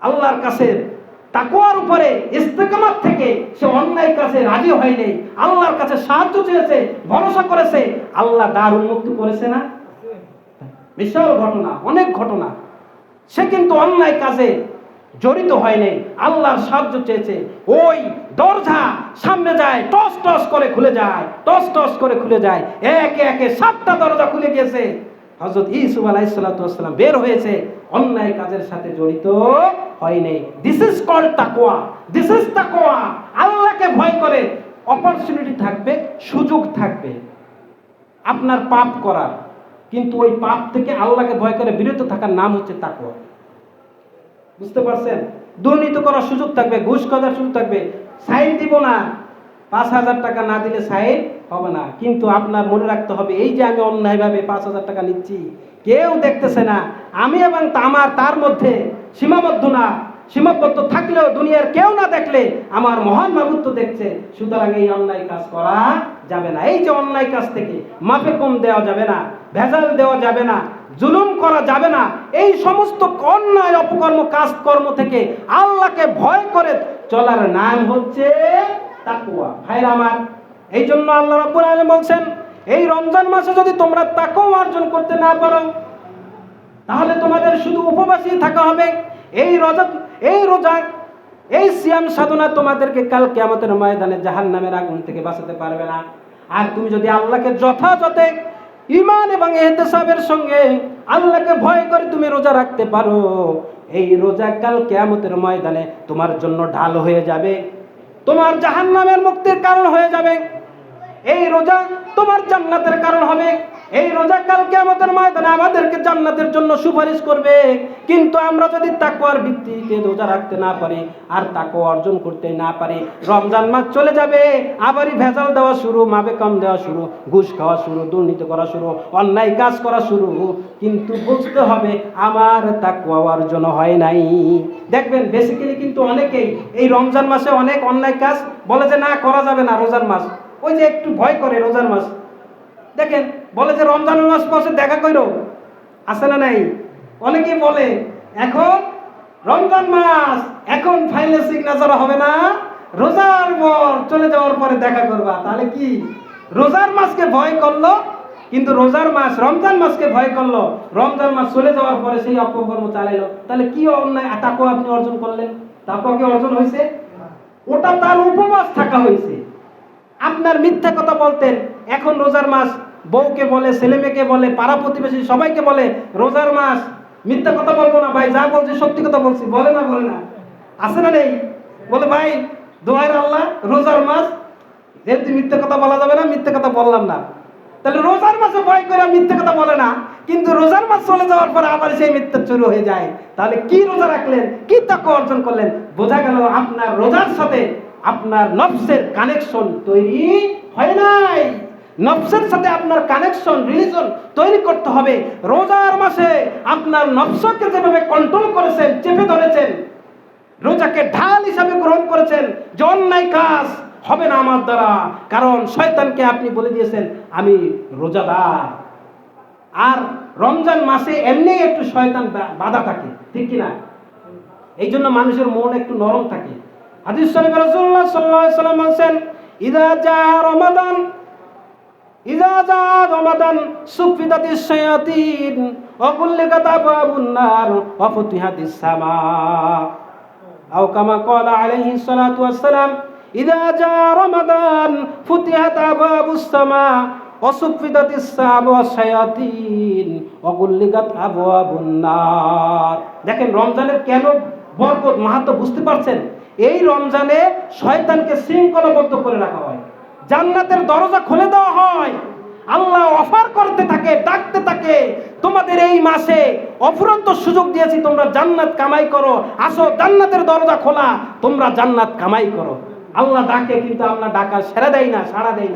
আল্লাহর কাছে তাকওয়ার উপরে ইস্তেকামাত থেকে সে অন্যায় কাজে রাজি হয়নি, আল্লাহর কাছে সাহায্য চেয়েছে, ভরসা করেছে, আল্লাহ দ্বার উন্মুক্ত করেছে না? বিশাল ঘটনা, অনেক ঘটনা। সে কিন্তু অন্যায় কাজে জড়িত হয়নি, আল্লাহর সাহায্য চেয়েছে। ওই দরজা সামনে যায়, টস টস করে খুলে যায়, টস টস করে খুলে যায়, একে একে 7টা দরজা খুলে গিয়েছে। হযরত ইউসুফ আলাইহিস সালাম বের হয়েছে, অন্যায় কাজের সাথে জড়িত হয়নি। দিস ইজ কল্ড তাকওয়া, দিস ইজ তাকওয়া। আল্লাহকে ভয় করে অপরচুনিটি থাকবে, সুযোগ থাকবে আপনার পাপ করার, কিন্তু ওই পাপ থেকে আল্লাহকে ভয় করে বিরত থাকার নাম হচ্ছে তাকওয়া। বুঝতে পারছেন? দুর্নীতি করার সুযোগ থাকবে, ঘুষ খাওয়ার সুযোগ থাকবে, সাইন দিব না, 5,000 টাকা না দিলে সাইন হবে না, কিন্তু আপনার মনে রাখতে হবে এই যে আমি অন্যায়ভাবে 5,000 টাকা নিচ্ছি, কেউ দেখতেছে না, আমি এবং তার মধ্যে সীমাবদ্ধ না, সীমাবদ্ধ থাকলেও দুনিয়ার কেউ না দেখলে আমার মহান মাবুদ তো দেখছে, সুতরাং এই অন্যায় কাজ করা যাবে না। এই যে অন্যায় কাজ থেকে মাপে কম দেওয়া যাবে না, ভেজাল দেওয়া যাবে না, জুলুম করা যাবে না, এই সমস্ত অন্যায় অপকর্ম কাজকর্ম থেকে আল্লাহকে ভয় করে চলার নাম হচ্ছে তাকওয়া। ভাইরা আমার, এই জন্য আল্লাহ রাব্বুল আলামিন বলছেন, এই রমজান মাসে যদি তোমরা তাকওয়া অর্জন করতে না পারো, তাহলে তোমাদের শুধু উপবাসী থাকা হবে। এই রোজা এই সিয়াম সাধনা তোমাদেরকে কাল কিয়ামতের ময়দানে জাহান্নামের আগুন থেকে বাঁচাতে পারবে না। আর তুমি যদি আল্লাহকে যথাযথ ঈমান এবং ইহতিসাবের সঙ্গে আল্লাহকে ভয় করে তুমি রোজা রাখতে পারো, এই রোজা কাল কিয়ামতের ময়দানে তোমার জন্য ঢাল হয়ে যাবে, তোমার জাহান্নামের মুক্তির কারণ হয়ে যাবে। এই রোজা তোমার জান্নাতের কারণ হবে। এই রোজা কাল কিয়ামতের ময়দানে আমাদেরকে জান্নাতের জন্য সুপারিশ করবে। কিন্তু আমরা যদি তাকওয়ার ভিত্তিতে রোজা রাখতে না পারি, আর তাকওয়া অর্জন করতে না পারি, রমজান মাস চলে যাবে, আবারই ভেজাল দেওয়া শুরু, মাবে কম দেওয়া শুরু, ঘুষ খাওয়া শুরু, দুর্নীতি করা শুরু, অন্যায় কাজ করা শুরু। কিন্তু বুঝতে হবে আমার তাকওয়া অর্জন হয় নাই। দেখবেন বেসিক্যালি কিন্তু অনেকেই এই রমজান মাসে অনেক অন্যায় কাজ বলে যে না করা যাবে না, রোজার মাস, ওই যে একটু ভয় করে রোজার মাস। দেখেন বলে যে রমজান মাস মাসে দেখা করো, আছে না নাই? অনেকেই বলে এখন রমজান মাস, এখন ফাইনাল সিগনেচার হবে না, রোজার পর চলে যাওয়ার পরে দেখা করবা। তাহলে কি রোজার মাসকে ভয় করলো, কিন্তু রোজার মাস রমজান মাসকে ভয় করলো, রমজান মাস চলে যাওয়ার পরে সেই অপকর্ম চালাইলো। তাহলে কি অন্যায় তাকওয়া আপনি অর্জন করলেন? তাকওয়া কি অর্জন হয়েছে? ওটা তার উপবাস থাকা হয়েছে। আপনার মিথ্যা কথা বলতেন, এখন রোজার মাস, বউকে বলে, ছেলে মেয়েকে বলে, পাড়া প্রতিবেশী সবাইকে বলে রোজার মাস, মিথ্যা কথা বলবো না ভাই, যা বলছি সত্যি কথা বলছি, বলে না? বলে না? আছে না নেই? বলে ভাই দোহাই আল্লাহ রোজার মাস, যেহেতু মিথ্যা কথা বলা যাবে না, মিথ্যা কথা বললাম না। তাহলে রোজার মাসে ভয় করে মিথ্যা কথা বলে না, কিন্তু রোজার মাস চলে যাওয়ার পরে আবার সেই মিথ্যা শুরু হয়ে যায়। তাহলে কি রোজা রাখলেন, কি তাকওয়া অর্জন করলেন? বোঝা গেল আপনার রোজার সাথে আপনার নফসের কানেকশন তৈরি হয় নাই। নফসের সাথে আপনার কানেকশন, রিলেশন তৈরি করতে হবে। রোজার মাসে আপনার নফসকে যেভাবে কন্ট্রোল করেছেন, চেপে ধরেছেন, রোজাকে ঢাল হিসাবে গ্রহণ করেছেন যে অন্যায় কাজ হবে না আমার দ্বারা, কারণ শয়তানকে আপনি বলে দিয়েছেন আমি রোজাদার। আর রমজান মাসে এমনি একটু শয়তান বাধা থাকে, ঠিক কিনা? এই জন্য মানুষের মন একটু নরম থাকে। হাদিস শরীফে রাসূলুল্লাহ সাল্লাল্লাহু আলাইহি ওয়াসাল্লাম বলেন, ইযা জা রমাদান সুফিদাতিশ শায়াতিন ওয়া গুল্লিকাত আবওয়াবুন নার ওয়া ফুতিহাতিস সামা। আও কামা ক্বালা আলাইহিস সালাতু ওয়াস সালাম, ইযা জা রমাদান ফুতিহাত আবওয়াবুস সামা ওয়া সুফিদাতিস শায়াতিন ওয়া গুল্লিকাত আবওয়াবুন নার। দেখেন রমজানের কেন বরকত, মাহাত্ম্য বুঝতে পারছেন? এই রমজানে শয়তানকে শৃঙ্খলাবদ্ধ করে রাখা হয়, জান্নাতের দরজা খুলে দেওয়া হয়, আল্লাহ অফার করতে থাকে, ডাকতে থাকে, তোমাদের এই মাসে অফুরন্ত সুযোগ দিয়েছি, তোমরা জান্নাত কামাই করো, আসো জান্নাতের দরজা খোলা, তোমরা জান্নাত কামাই করো। আল্লাহ ডাকে, কিন্তু আমরা ডাকা সাড়া দেয়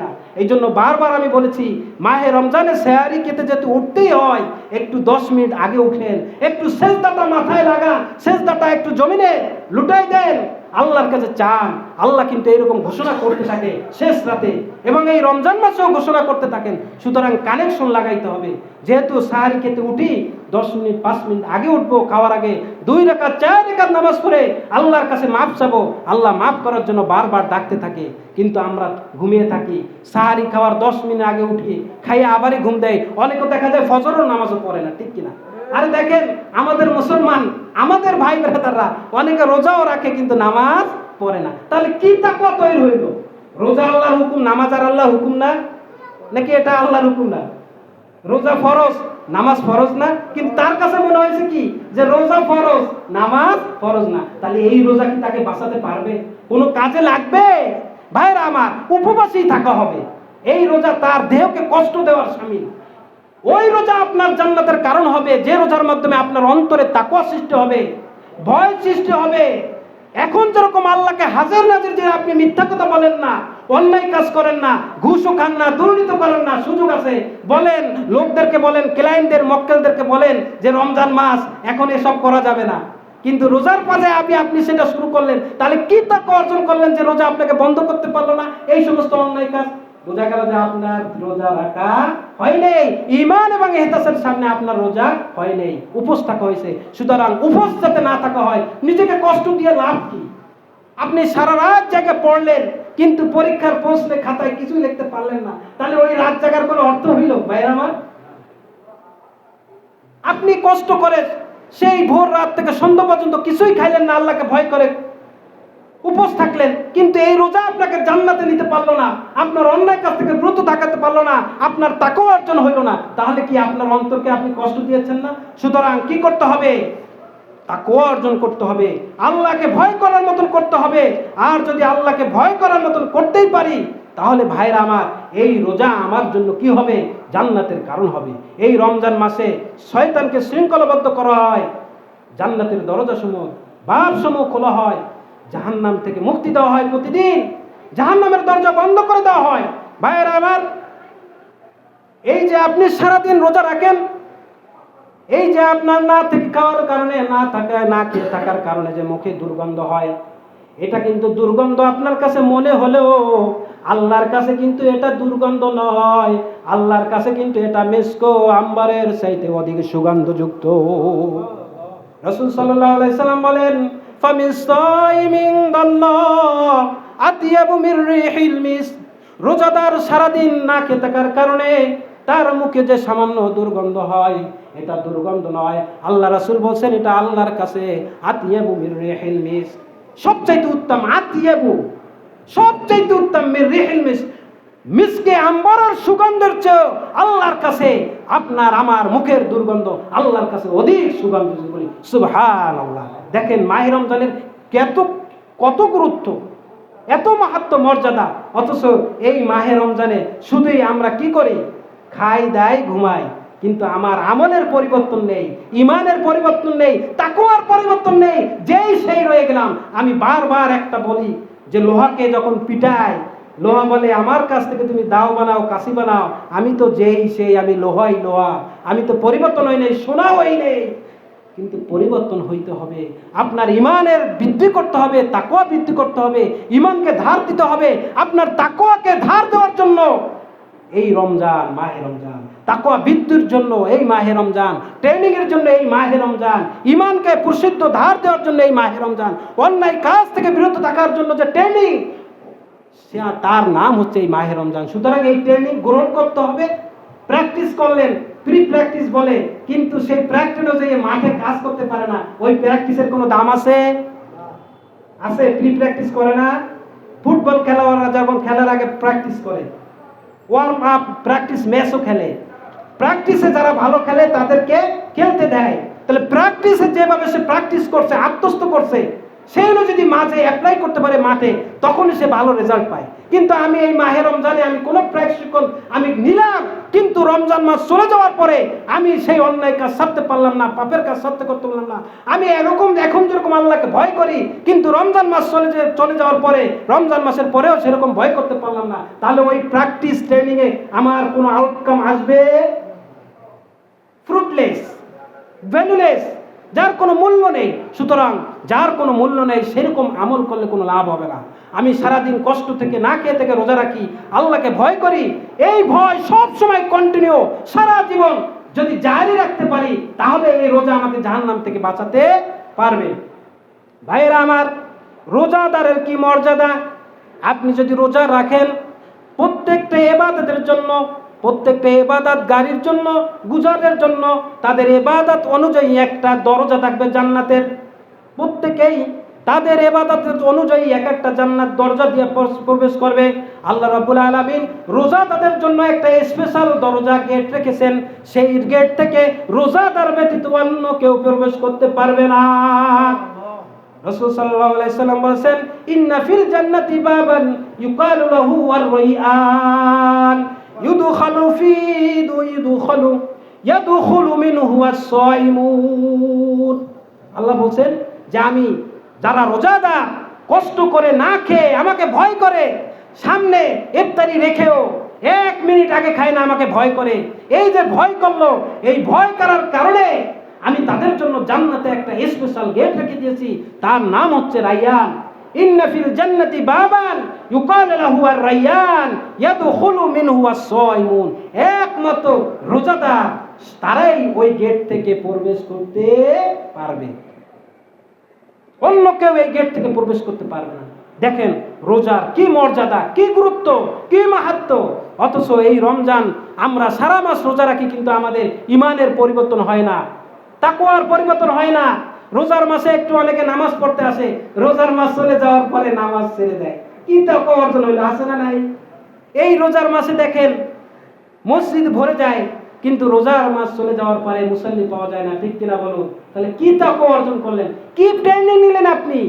না। এই জন্য বারবার আমি বলেছি, মাহে রমজানে সেহারি খেতে যেতে উঠতেই হয়, একটু 10 মিনিট আগে উঠেন, একটু সেজদাটা মাথায় লাগা, সেজদাটা একটু জমিনে লুটাই দেন, আল্লাহর কাছে চান। আল্লাহ কিন্তু এরকম ঘোষণা করতে থাকে শেষ রাতে, এবং এই রমজান মাসেও ঘোষণা করতে থাকেন। সুতরাং কানেকশন লাগাইতে হবে। যেহেতু সাহারি খেতে উঠি 10 মিনিট 5 মিনিট আগে উঠবো, খাওয়ার আগে 2 রাকাত 4 রাকাত নামাজ পড়ে আল্লাহর কাছে মাপ চাবো, আল্লাহ মাফ করার জন্য বারবার ডাকতে থাকে। কিন্তু আমরা ঘুমিয়ে থাকি, সাহারি খাওয়ার 10 মিনিট আগে উঠি, খাইয়ে আবারই ঘুম দেয়। অনেকে দেখা যায় ফজরের নামাজও পড়ে না, ঠিক কিনা? আরে দেখেন আমাদের মুসলমান, আমাদের ভাই ব্রাদাররা অনেকে রোজাও রাখে কিন্তু নামাজ পড়ে না। তাহলে কি তাকওয়া তৈরি হইল? রোজা আল্লাহর হুকুম, নামাজ আর আল্লাহর হুকুম না? নাকি এটা আল্লাহর হুকুম না? রোজা ফরজ, নামাজ ফরজ না, কিন্তু তার কাছে মনে হয়েছে কি যে রোজা ফরজ, নামাজ ফরজ না। তাহলে এই রোজা কি তাকে বাঁচাতে পারবে? কোনো কাজে লাগবে? ভাইরা আমার, উপবাসী থাকা হবে। এই রোজা তার দেহকে কষ্ট দেওয়ার শামিল। ওই রোজা আপনার জান্নাতের কারণ হবে যে রোজার মাধ্যমে আপনার অন্তরে তাকওয়া সৃষ্টি হবে, ভয় সৃষ্টি হবে। এখন যেরকম আল্লাহকে হাজির নাজির যে আপনি মিথ্যা কথা বলেন না, অন্যায় কাজ করেন না, ঘুষও খান না, দুর্নীতি করেন না, সুযোগ আছে বলেন, লোকদেরকে বলেন, ক্লায়েন্টদের মক্কেলদেরকে বলেন যে রমজান মাস, এখন এসব করা যাবে না। কিন্তু রোজার পরে আপনি সেটা শুরু করলেন, তাহলে কি তাকওয়া অর্জন করলেন যে রোজা আপনাকে বন্ধ করতে পারলো না এই সমস্ত অন্যায় কাজ? বোঝা গেল যে আপনার রোজা রাখা হয় নাই, ঈমান এবং ইহতিসাবের সামনে আপনার রোজা হয় নাই, উপোস থাকা হয়েছে। সুতরাং উপোস যাতে না থাকা হয়, নিজেকে কষ্ট দিয়ে লাভ কি? আপনি সারা রাত জায়গা পড়লেন, কিন্তু পরীক্ষার প্রশ্নে খাতায় কিছুই লিখতে পারলেন না, তাহলে ওই রাত জাগার কোনো অর্থ হইল? ভাইরা আমার, আপনি কষ্ট করে সেই ভোর রাত থেকে সন্ধ্যা পর্যন্ত কিছুই খাইলেন না, আল্লাহকে ভয় করে উপোস থাকলেন, কিন্তু এই রোজা আপনাকে জান্নাতে নিতে পারলো না, আপনার অন্যায় কাছ থেকে ব্রত থাকাতে পারলো না, আপনার তাকওয়া অর্জন হইল না, তাহলে কি আপনার অন্তরকে আপনি কষ্ট দিয়েছেন না? সুতরাং কি করতে হবে? তাকওয়া অর্জন করতে হবে, আল্লাহকে ভয় করার মতন করতে হবে। আর যদি আল্লাহকে ভয় করার মতন করতেই পারি, তাহলে ভাইরা আমার, এই রোজা আমার জন্য কি হবে? জান্নাতের কারণ হবে। এই রমজান মাসে শয়তানকে শৃঙ্খলাবদ্ধ করা হয়, জান্নাতের দরজাসমূহ বাবসমূহ খোলা হয়, জাহান্নাম থেকে মুক্তি দেওয়া হয়, প্রতিদিন জাহান্নামের দরজা বন্ধ করে দেওয়া হয়। ভাইরা আমার, এই যে আপনি সারাদিন রোজা রাখেন, এই যে আপনার না থেকে খাওয়ার কারণে, না খেয়ে থাকার কারণে যে মুখে দুর্গন্ধ হয়, এটা কিন্তু দুর্গন্ধ আপনার কাছে মনে হলেও আল্লাহর কাছে কিন্তু এটা দুর্গন্ধ নয়। আল্লাহর কাছে কিন্তু এটা মিস্ক আম্বারের চাইতে অধিক সুগন্ধযুক্ত। রাসূল সাল্লাল্লাহু আলাইহি সাল্লাম বলেন, ফামিস-সাইমিন দাল্লাহ আতিয়াবু মির রিহিল মিস্ক। রোজাদার সারাদিন না খেয়ে থাকার কারণে তার মুখে যে সামান্য দুর্গন্ধ হয়, এটা দুর্গন্ধ নয়। আল্লাহ রাসূল বলছেন, এটা আল্লাহর কাছে আতিয়াবু মির রিহিল মিস্ক, সবচেয়ে উত্তম। আতিয়াবু সবচেয়ে উত্তম, মির রিহিল মিস্ক, মিসকে আম্বরের সুগন্ধের চেয়ে আল্লাহর কাছে আপনার আমার মুখের দুর্গন্ধ আল্লাহর কাছে অধিক সুগন্ধ। বলি সুবহানাল্লাহ। দেখেন মাহে রমজানের কত গুরুত্ব, এত মাহাত্ম্য, মর্যাদা, অথচ এই মাহে রমজানে শুধুই আমরা কি করি? খাই, দাই, ঘুমাই, কিন্তু আমার আমলের পরিবর্তন নেই, ইমানের পরিবর্তন নেই, তাকওয়ার পরিবর্তন নেই, যেই সেই রয়ে গেলাম। আমি বারবার একটা বলি যে লোহাকে যখন পিটায়, লোহা বলে আমার কাছ থেকে তুমি দাও বানাও, কাশি বানাও, আমি তো যেই সেই, আমি লোহাই লোহা, আমি তো পরিবর্তন হই নেই, সোনা হই নেই। কিন্তু পরিবর্তন হইতে হবে, আপনার ইমানের বৃদ্ধি করতে হবে, তাকওয়া বৃদ্ধি করতে হবে, ইমানকে ধার দিতে হবে। আপনার তাকওয়াকে ধার দেওয়ার জন্য এই রমজান, মাহে রমজান, তাকওয়া বৃদ্ধির জন্য এই মাহে রমজান, ট্রেনিং এর জন্য এই মাহে রমজান, ইমানকে প্রসিদ্ধ ধার দেওয়ার জন্য এই মাহে রমজান, অন্যায় কাজ থেকে বিরত থাকার জন্য যে ট্রেনিং, তার নাম হচ্ছে এই মাহে রমজান। সুতরাং এই ট্রেনিং গ্রহণ করতে হবে। প্র্যাকটিস করলেন, প্রি প্র্যাকটিস বলে, কিন্তু সেই প্র্যাকটিস অনুযায়ী মাঠে কাজ করতে পারে না, ওই প্র্যাকটিসের কোনো দাম আছে? আছে? প্রি প্র্যাকটিস করে না? ফুটবল খেলোয়াড়রা যখন খেলার আগে প্র্যাকটিস করে, ওয়ার্ম আপ, প্র্যাকটিস ম্যাচও খেলে, প্র্যাকটিসে যারা ভালো খেলে তাদেরকে খেলতে দেয়। তাহলে প্র্যাকটিসে যেভাবে সে প্র্যাকটিস করছে, আত্মস্থ করছে, সেগুলো যদি মাঝে অ্যাপ্লাই করতে পারে মাঠে, তখনই সে ভালো রেজাল্ট পায়। কিন্তু আমি এই মাহে রমজানে আমি কোনো প্রশিক্ষণ আমি নিলাম, কিন্তু রমজান মাস চলে যাওয়ার পরে আমি সেই অন্যায় কাজ ছাড়তে পারলাম না, পাপের কাজ ছাড়তে করতে পারলাম না। আমি এখন যেরকম আল্লাহকে ভয় করি, কিন্তু রমজান মাস চলে যাওয়ার পরে, রমজান মাসের পরেও সেরকম ভয় করতে পারলাম না, তাহলে ওই প্র্যাকটিস ট্রেনিংয়ে আমার কোনো আউটকাম আসবে? ফ্রুটলেস, ভ্যালুলেস, যার কোনো মূল্য নেই। সুতরাং যার কোনো মূল্য নেই সেরকম আমল করলে কোনো লাভ হবে না। আমি সারাদিন কষ্ট থেকে, না খেয়ে থেকে রোজা রাখি, আল্লাহকে ভয় করি, এই ভয় সব সময় কন্টিনিউ সারা জীবন যদি জারি রাখতে পারি, তাহলে এই রোজা আমাকে জাহান্নাম থেকে বাঁচাতে পারবে। ভাইয়েরা আমার, রোজাদারের কি মর্যাদা! আপনি যদি রোজা রাখেন, প্রত্যেকটা ইবাদতের জন্য, প্রত্যেকটা ইবাদত গাড়ির জন্য, গুজারের জন্য, তাদের ইবাদত অনুযায়ী একটা দরজা থাকবে জান্নাতের। প্রত্যেকেই তাদের ইবাদত অনুযায়ী এক একটা জান্নাত দরজা দিয়ে প্রবেশ করবে। আল্লাহ রাব্বুল আলামিন রোজাদারদের জন্য একটা স্পেশাল দরজা গেট রেখেছেন, সেই গেট থেকে রোজাদার ব্যতীত অন্য কেউ প্রবেশ করতে পারবে না। রাসূল সাল্লাল্লাহু আলাইহি সাল্লাম বলেছেন, ইন্না ফিল জান্নাতি বাবান ইউকালু লাহু আর-রাইয়ান ইয়াদখুলু মিনহু আস-সাইমুন। আল্লাহ বলেন যে আমি যারা রোজাদার, কষ্ট করে না খেয়ে আমাকে ভয় করে, সামনে ইফতারি রেখেও 1 মিনিট আগে খায় না, আমাকে ভয় করে, এই যে ভয় করলো, এই ভয় করার কারণে আমি তাদের জন্য জান্নাতে একটা স্পেশাল গেট রেখে দিয়েছি, তার নাম হচ্ছে রায়্যান। ইন্না ফিল জান্নাতি বাবান ইউকালু লাহু আর-রায়্যান ইয়াদখুলু মিনহু আস-সাইমুন। একমাত্র রোজাদার তারাই ওই গেট থেকে প্রবেশ করতে পারবে, অন্য কেউ এই গেট থেকে প্রবেশ করতে পারবে না। দেখেন রোজার কি মর্যাদা, কি গুরুত্ব, কি মাহাত্ম্য। অথচ এই রমজান আমরা সারা মাস রোজা রাখি, কিন্তু আমাদের ইমানের পরিবর্তন হয় না, তাকওয়ার পরিবর্তন হয় না। রোজার মাসে একটু অনেকে নামাজ পড়তে আসে, রোজার মাস চলে যাওয়ার পরে নামাজ ছেড়ে দেয়। কি তাকওয়া অর্জন হইলো? আছে না নাই? এই রোজার মাসে দেখেন মসজিদ ভরে যায়, কিন্তু রোজার মাস চলে যাওয়ার পরে মুসল্লি পাওয়া যায় না। ঠিক কিনা বলুন? তাহলে কি তাকওয়া অর্জন করলেন? কি ট্রেনিং নিলেন আপনি?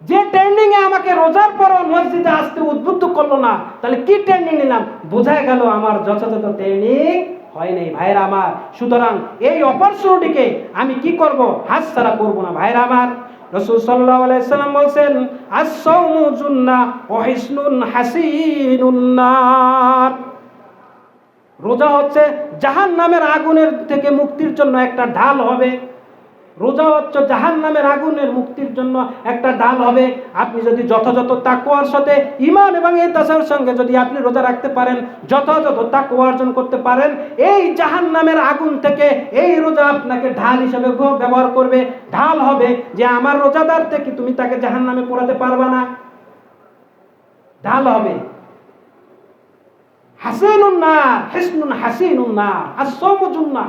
যে ট্রেনিং এ আমাকে রোজার পর মসজিদে আসতে উদ্বুদ্ধ করলো না, তাহলে কি ট্রেনিং নিলাম? বোঝাই গেল আমার যথাযথ ট্রেনিং হয় নাই ভাইরা আমার। সুতরাং এই অপরচুনিটিকে আমি কি করব? হাতছাড়া করব না ভাইরা আমার। রাসূল সাল্লাল্লাহু আলাইহি সাল্লাম বলেন, আস-সাওমু জুন্নাহ ওয়া হিসনুন হাসিনুন নার। রোজা হচ্ছে জাহান্নামের আগুনের থেকে মুক্তির জন্য একটা ঢাল হবে। রোজা হচ্ছে জাহান্নামের আগুনের মুক্তির জন্য একটা ঢাল হবে। আপনি যদি যথাযথ তাকওয়ার সাথে ঈমান এবং ইহতিসাবের সঙ্গে যদি আপনি রোজা রাখতে পারেন, যথাযথ তাকওয়া অর্জন করতে পারেন, এই জাহান্নামের আগুন থেকে এই রোজা আপনাকে ঢাল হিসেবে ব্যবহার করবে। ঢাল হবে যে আমার রোজাদার থেকে তুমি তাকে জাহান্নামে পোড়াতে পারবে না। ঢাল হবে হাসিনুন নার, হিসনুন হাসিনুন নার, আস-সাওমু জুন্নাহ।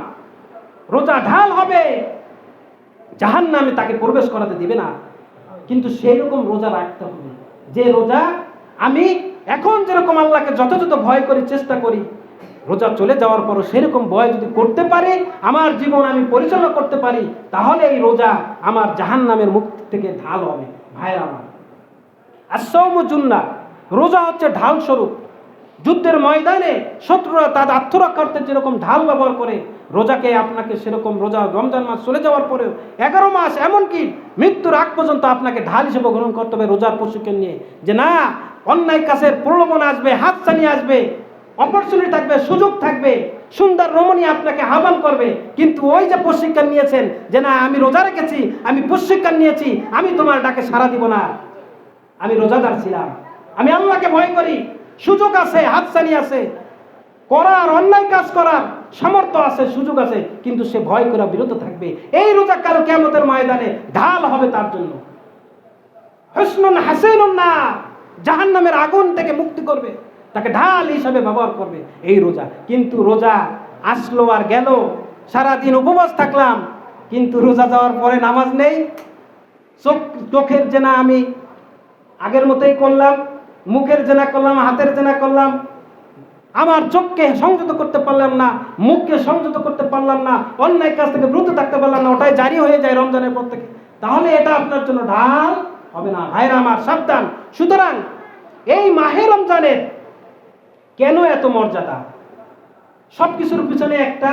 রোজা ঢাল হবে, জাহান্নামে তাকে প্রবেশ করাতে দিবে না। কিন্তু সেই রকম রোজা রাখতে হবে যে রোজা আমি এখন যেরকম আল্লাহকে যথাযথ ভয় করি, চেষ্টা করি, রোজা চলে যাওয়ার পরও সেরকম ভয় যদি করতে পারি, আমার জীবন আমি পরিচালনা করতে পারি, তাহলে এই রোজা আমার জাহান্নামের মুক্তি থেকে ঢাল হবে ভাইরা আমার। আস-সাওমু জুন্নাহ, রোজা হচ্ছে ঢাল স্বরূপ। যুদ্ধের ময়দানে শত্রুরা তাদের আত্মরক্ষার্থে যেরকম ঢাল ব্যবহার করে, রোজাকে আপনাকে সেরকম রোজা রমজান মাস চলে যাওয়ার পরেও 11 মাস, এমনকি মৃত্যুর আগ পর্যন্ত আপনাকে ঢাল হিসেবে গ্রহণ করতে হবে রোজার প্রশিক্ষণ নিয়ে। যে না, অন্যায় কাজের প্রলোভন আসবে, হাতছানি আসবে, অপরচুনিটি থাকবে, সুযোগ থাকবে, সুন্দর রমণী আপনাকে আহ্বান করবে, কিন্তু ওই যে প্রশিক্ষণ নিয়েছেন যে না আমি রোজা রেখেছি, আমি প্রশিক্ষণ নিয়েছি, আমি তোমার ডাকে সাড়া দিব না, আমি রোজাদার ছিলাম, আমি আল্লাহকে ভয় করি, সুযোগ আছে, হাতছানি আছে, করার অন্যায় কাজ করার সামর্থ্য আছে, সুযোগ আছে, কিন্তু সে ভয় করে বিরত থাকবে। এই রোজা কাল কিয়ামতের ময়দানে ঢাল হবে তার জন্য। হিসনুন হাসিনুন নার, জাহান্নামের আগুন থেকে মুক্তি করবে, তাকে ঢাল হিসাবে ব্যবহার করবে এই রোজা। কিন্তু রোজা আসলো আর গেল, সারাদিন উপবাস থাকলাম, কিন্তু রোজা যাওয়ার পরে নামাজ নেই, চোখের জেনা আমি আগের মতোই করলাম, মুখের জেনা করলাম, হাতের জেনা করলাম, আমার চোখকে সংযত করতে পারলাম না, মুখকে সংযত করতে পারলাম না, অন্যায় কাজ থেকে বিরত থাকতে পারলাম না, ওটাই জারি হয়ে যায় রমজানের পর থেকে, তাহলে এটা আপনার জন্য ঢাল হবে না ভাইরা আমার, সাবধান। সুতরাং এই মাহে রমজানের কেন এত মর্যাদা? সবকিছুর পিছনে একটা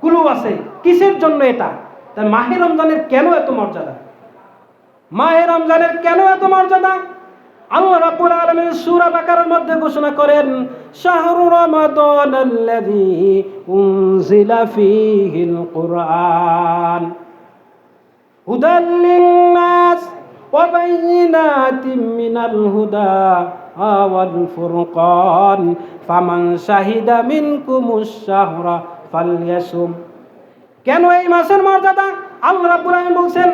ক্লু আছে, কিসের জন্য এটা। তাই মাহে রমজানের কেন এত মর্যাদা? মাহে রমজানের কেন এত মর্যাদা? আল্লাহ রাব্বুল আলামিন সূরা বাকারার মধ্যে ঘোষণা করেন, শাহরু রমাদানাল্লাযী উনজিলা ফীহিল কুরআন হুদাল লিন-নাস ওয়া বাইয়িনাতিম মিনাল হুদা ওয়াল ফুরকান ফামান শাহিদা মিনকুমুশ শাহরা ফালইয়াসুম। কেন এই মাসের মর্যাদা? আল্লাহ রাব্বুল আলামিন বলেন,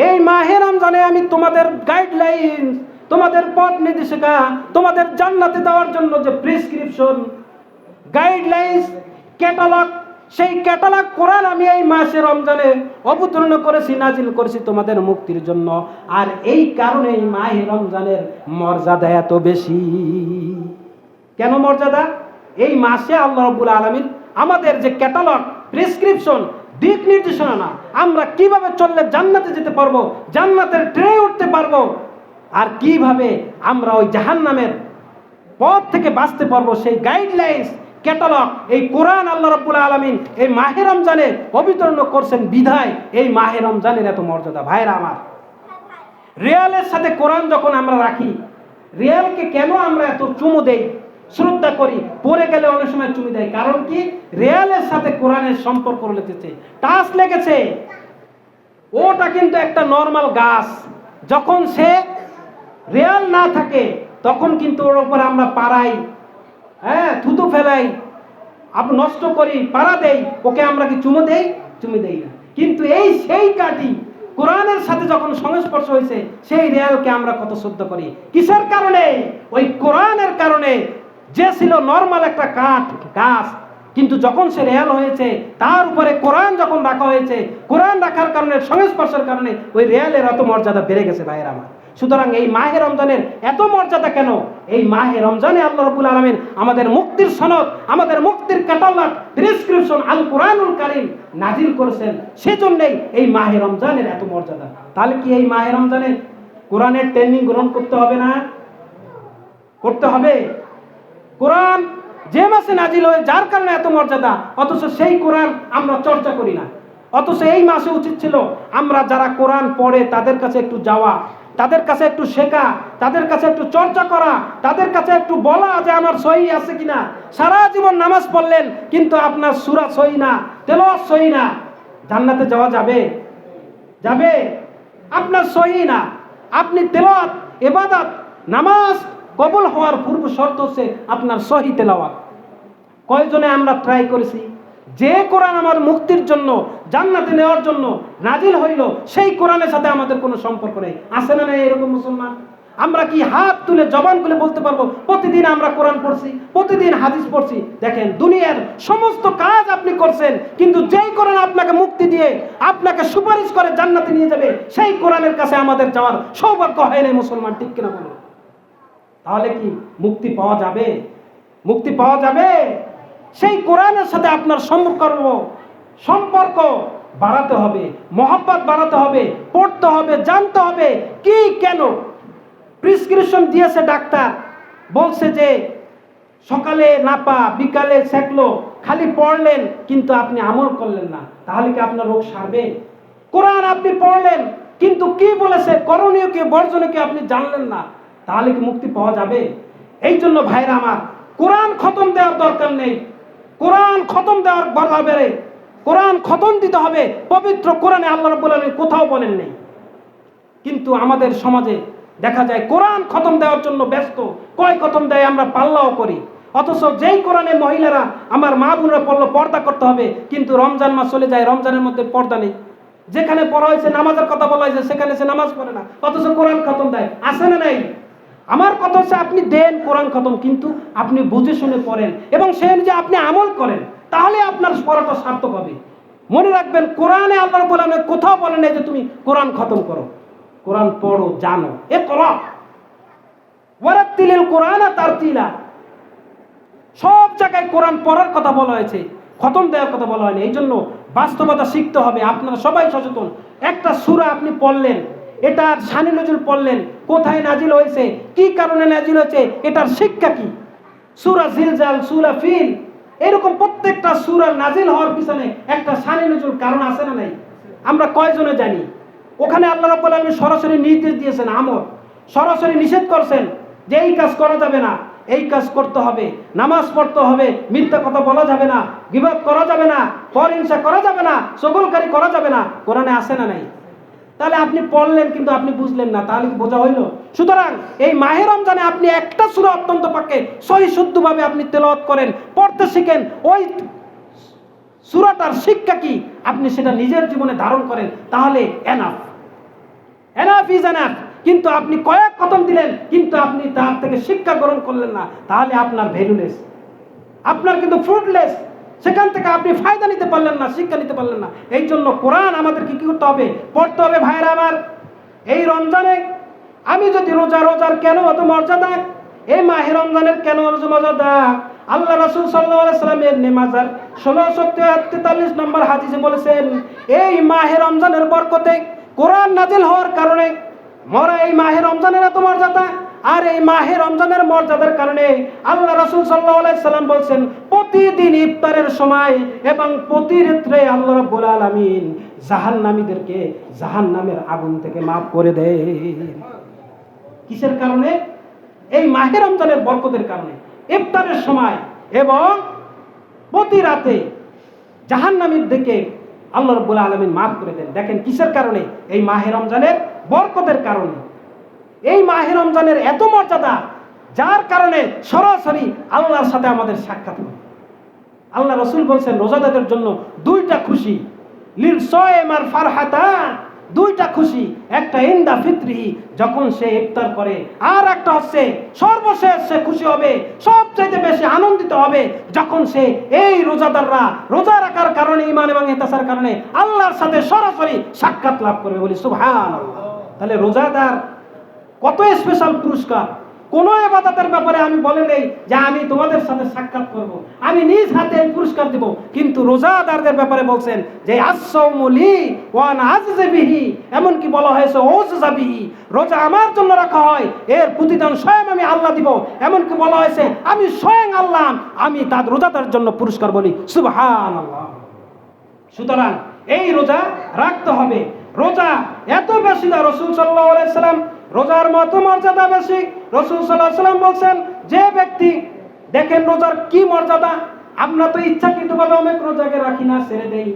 এই মাহে রমজানে আমি তোমাদের গাইডলাইন, তোমাদের পথ নির্দেশিকা, তোমাদের জান্নাতে দেওয়ার জন্য যে প্রেসক্রিপশন, গাইডলাইন্স, ক্যাটালগ, সেই ক্যাটালগ কোরআন আমি এই মাসে রমজানে অবতীর্ণ করেছি, নাজিল করেছি তোমাদের মুক্তির জন্য। আর এই কারণে এই মাহে রমজানের মর্যাদা এত বেশি। কেন মর্যাদা? এই মাসে আল্লাহ রাব্বুল আলামিন আমাদের যে ক্যাটালগ, প্রেসক্রিপশন, দিক নির্দেশনা, না আমরা কিভাবে চললে জান্নাতে যেতে পারবো, জান্নাতের ট্রেনে উঠতে পারবো, আর কিভাবে আমরা ওই জাহান্নামের পথ থেকে বাঁচতে পারবো, সেই গাইডলাইন্স, ক্যাটালগ এই কোরআন আল্লাহ রাব্বুল আলামিন এই মাহে রমজানে অবতীর্ণ করছেন। বিধায় এই মাহে রমজানের এত মর্যাদা ভাইরা আমার। রিয়ালের সাথে কোরআন যখন আমরা রাখি, রিয়ালকে কেন আমরা এত চুমু দেই, শ্রদ্ধা করি, পড়ে গেলে অনেক সময় চুমু দেয়? কারণ কি? রিয়ালের সাথে কোরআনের সম্পর্ক লেগেছে, টাচ লেগেছে। ওটা কিন্তু একটা নর্মাল গাছ, যখন সে রিয়াল না থাকে তখন কিন্তু ওর উপর আমরা পাড়াই, হ্যাঁ, থুতু ফেলাই, নষ্ট করি, পাড়া দেই, ওকে আমরা কি চুমু দেই? চুমু দেই না। কিন্তু এই সেই কাটি কোরআনের সাথে যখন সংস্পর্শ হয়েছে সেই রেয়ালকে আমরা কত শ্রদ্ধা করি। কিসের কারণে? ওই কোরআনের কারণে। যে ছিল নরমাল একটা কাঠ গাছ, কিন্তু যখন সে রেয়াল হয়েছে তার উপরে কোরআন যখন রাখা হয়েছে, কোরআন রাখার কারণে, সংস্পর্শের কারণে ওই রেয়ালের এত মর্যাদা বেড়ে গেছে ভাইয়েরা আমার। সুতরাং এই মাহে রমজানের এত মর্যাদা কেন? এই মাহে রমজানে আল্লাহ রাব্বুল আলামিন আমাদের মুক্তির সনদ, আমাদের মুক্তির ক্যাটালগ, প্রেসক্রিপশন আল কোরআনুল কারীম নাজিল করেছেন। সেজন্যই এই মাহে রমজানের এত মর্যাদা। তাহলে কি এই মাহে রমজানে কোরআনের ট্রেনিং গ্রহণ করতে হবে না? করতে হবে। কোরআন যে মাসে নাজিল হয়ে যার কারণে এত মর্যাদা, অথচ সেই কোরআন আমরা চর্চা করি না। অথচ এই মাসে উচিত ছিল আমরা যারা কোরআন পড়ে তাদের কাছে একটু যাওয়া, তাদের কাছে একটু শেখা, তাদের কাছে একটু চর্চা করা, তাদের কাছে একটু বলা যে আমার সহি আছে কিনা। সারা জীবন নামাজ পড়লেন কিন্তু আপনার সূরা সহি না, তেলাওয়াত সহি না, জান্নাতে যাওয়া যাবে? যাবে? আপনার সহি না, আপনি তেলাওয়াত, ইবাদত, নামাজ কবুল হওয়ার পূর্ব শর্ত হচ্ছে আপনার সহি তেলাওয়াত। কয়জনে আমরা ট্রাই করেছি? যে কোরআন আমার মুক্তির জন্য, জান্নাতে নেওয়ার জন্য নাজিল হইল, সেই কোরআনের সাথে আমাদের কোনো সম্পর্ক নেই। আছে না নেই এরকম মুসলমান? আমরা কি হাত তুলে জবান খুলে বলতে পারবো প্রতিদিন আমরা কোরআন পড়ছি, প্রতিদিন হাদিস পড়ছি? দেখেন, দুনিয়ার সমস্ত কাজ আপনি করছেন, কিন্তু যেই কোরআন আপনাকে মুক্তি দিয়ে আপনাকে সুপারিশ করে জান্নাতে নিয়ে যাবে, সেই কোরআনের কাছে আমাদের যাওয়ার সৌভাগ্য হয় নাই মুসলমান। ঠিক কিনা বলুন? তাহলে কি মুক্তি পাওয়া যাবে? মুক্তি পাওয়া যাবে? সেই কোরআনের সাথে আপনার সম্পর্ক বাড়াতে হবে, মহব্বত বাড়াতে হবে, পড়তে হবে, জানতে হবে কি কেন। প্রেসক্রিপশন দিয়েছে ডাক্তার, বলছে যে সকালে নাপা, বিকালে সেকলো, খালি পড়লেন কিন্তু আপনি আমল করলেন না, তাহলে কি আপনার রোগ সারবে? কোরআন আপনি পড়লেন কিন্তু কি বলেছে, করণীয় কি বর্জনীয় কি আপনি জানলেন না, তাহলে কি মুক্তি পাওয়া যাবে? এই জন্য ভাইরা আমার, কোরআন খতম দেওয়ার দরকার নেই। কোরআন খতম দেওয়ার বরাবরে কোরআন খতম দিতে হবে। পবিত্র কোরআনে আল্লাহ রাব্বুল আলামিন কোথাও বলেন নেই, কিন্তু আমাদের সমাজে দেখা যায় কোরআন খতম দেওয়ার জন্য ব্যস্ত। কয় খতম দেয় আমরা পাল্লাও করি, অথচ যেই কোরআনে মহিলারা, আমার মা বোনরা পড়লো পর্দা করতে হবে, কিন্তু রমজান মাস চলে যায়, রমজানের মধ্যে পর্দা নেই। যেখানে পড়া হয়েছে নামাজের কথা বলা হয়েছে সেখানে সে নামাজ পড়ে না, অথচ কোরআন খতম দেয়। আছে না নাই? আমার কথা হচ্ছে আপনি দেন কোরআন খতম, কিন্তু আপনি বুঝে শুনে পড়েন এবং সে অনুযায়ী আপনি আমল করেন, তাহলে আপনার পড়াটা সার্থক হবে। মনে রাখবেন, কোরআনে আল্লাহ রাব্বুল আলামিন কোথাও বলেন নাই যে তুমি কোরআন খতম করো। কোরআন পড়ো, জানো। ইকরা ওয়ারাত্তিলিল কোরআনা তারতিলা। সব জায়গায় কোরআন পড়ার কথা বলা হয়েছে, খতম দেওয়ার কথা বলা হয়নি। এই জন্য বাস্তবতা শিখতে হবে। আপনারা সবাই সচেতন। একটা সূরা আপনি পড়লেন, এটার শানে নজুল পড়লেন, কোথায় নাজিল হয়েছে, কি কারণে নাজিল হয়েছে, এটার শিক্ষা কি। সূরা জিলজাল, সূরা ফিল, এরকম প্রত্যেকটা সূরা নাজিল হওয়ার পিছনে একটা শানে নজুল কারণ আছে না নাই? আমরা কয়জনে জানি? ওখানে আল্লাহ রাব্বুল আলামিন সরাসরি নির্দেশ দিয়েছেন আমর, সরাসরি নিষেধ করছেন যে এই কাজ করা যাবে না, এই কাজ করতে হবে, নামাজ পড়তে হবে, মিথ্যা কথা বলা যাবে না, গীবত করা যাবে না, পরহিংসা করা যাবে না, চগলকারী করা যাবে না। কোরআনে আছে না নাই? তাহলে আপনি পড়লেন কিন্তু আপনি বুঝলেন না, তাহলে কি বোঝা হইল? সুতরাং এই মাহে রমজানে আপনি একটা সূরা অত্যন্ত পক্ষে সহি শুদ্ধভাবে আপনি তেলাওয়াত করেন, পড়তে শিখেন, ওই সূরাটার শিক্ষা কি আপনি সেটা নিজের জীবনে ধারণ করেন, তাহলে এনাফ। Enough is enough. কিন্তু আপনি কয়েক খতম দিলেন কিন্তু আপনি তার থেকে শিক্ষা গ্রহণ করলেন না, তাহলে আপনার ভ্যালুলেস, আপনার কিন্তু ফ্রুটলেস। সেখান থেকে আপনি ফায়দা নিতে পারলেন না, শিক্ষা নিতে পারলেন না। এই জন্য কোরআন আমাদেরকে কি করতে হবে? পড়তে হবে ভাইরা আমার। এই রমজানে আমি যদি রোজার কেন এত মর্যাদা, এই মাহে রমজানের কেন এত মর্যাদা? আল্লাহ রাসূল সাল্লাল্লাহু আলাইহি সাল্লামের নেমাজার 1643 নম্বর হাদিসে বলেছেন, এই মাহে রমজানের বরকতে, কোরআন নাজিল হওয়ার কারণে মোরা এই মাহে রমজানের এত মর্যাদা। আর এই মাহে রমজানের মর্যাদার কারণে আল্লাহ রাসূল সাল্লাল্লাহু আলাইহি সাল্লাম বলেন, প্রতিদিন ইফতারের সময় এবং প্রতি রাতে আল্লাহ রাব্বুল আলামিন জাহান্নামীদেরকে জাহান্নামের আগুন থেকে মাফ করে দেন। কিসের কারণে? এই মাহে রমজানের বরকতের কারণে। ইফতারের সময় এবং প্রতি রাতে জাহান্নামীদেরকে আল্লাহ রাব্বুল আলামিন মাফ করে দেন। দেখেন কিসের কারণে? এই মাহে রমজানের বরকতের কারণে। এই মাহে রমজানের এত মর্যাদা, যার কারণে সরাসরি আল্লাহর সাথে আমাদের সাক্ষাৎ হয়। আল্লাহ রাসূল বলেছেন রোজাদারদের জন্য দুইটা খুশি, লিল সায়েমার ফারহাতান দুইটা খুশি, একটা ইন্দা ফিত্রিহি, যখন সে ইফতার করে, আর একটা হচ্ছে সর্বশেষ সে খুশি হবে, সবচেয়ে বেশি আনন্দিত হবে যখন সে এই রোজাদাররা রোজা রাখার কারণে, ঈমান এবং ইহতিসাবের কারণে আল্লাহর সাথে সরাসরি সাক্ষাৎ লাভ করবে। বলি সুবহানাল্লাহ। তাহলে রোজাদার কত স্পেশাল পুরস্কার। কোন ইবাদতের ব্যাপারে আমি বলে নেই যে আমি তোমাদের সাথে সাক্ষাৎ করব, আমি নিজ হাতে এই পুরস্কার দেব, কিন্তু রোজাদারদের ব্যাপারে বলছেন যে আস-সাওমু লি ওয়া আনা আজজি বিহি, এমনকি বলা হয়েছে ওয়াজজা বিহি, রোজা আমার জন্য রাখা হয়, এর প্রতিদান স্বয়ং আমি আল্লাহ দিব, এমনকি বলা হয়েছে আমি স্বয়ং আল্লাহ, আমি তার রোজাদার জন্য পুরস্কার। বলি সুবহানাল্লাহ। সুতরাং এই রোজা রাখতে হবে। রোজা এত বেশি না, রাসূল সাল্লাল্লাহু আলাইহি সাল্লাম রোজার মত মর্যাদা বেশি। রাসূল সাল্লাল্লাহু আলাইহি সাল্লাম বলছেন, যে ব্যক্তি, দেখেন রোজার কি মর্যাদা। আমরা তো ইচ্ছাকৃতভাবে অনেক রোজাকে রাখি না, ছেড়ে দেই।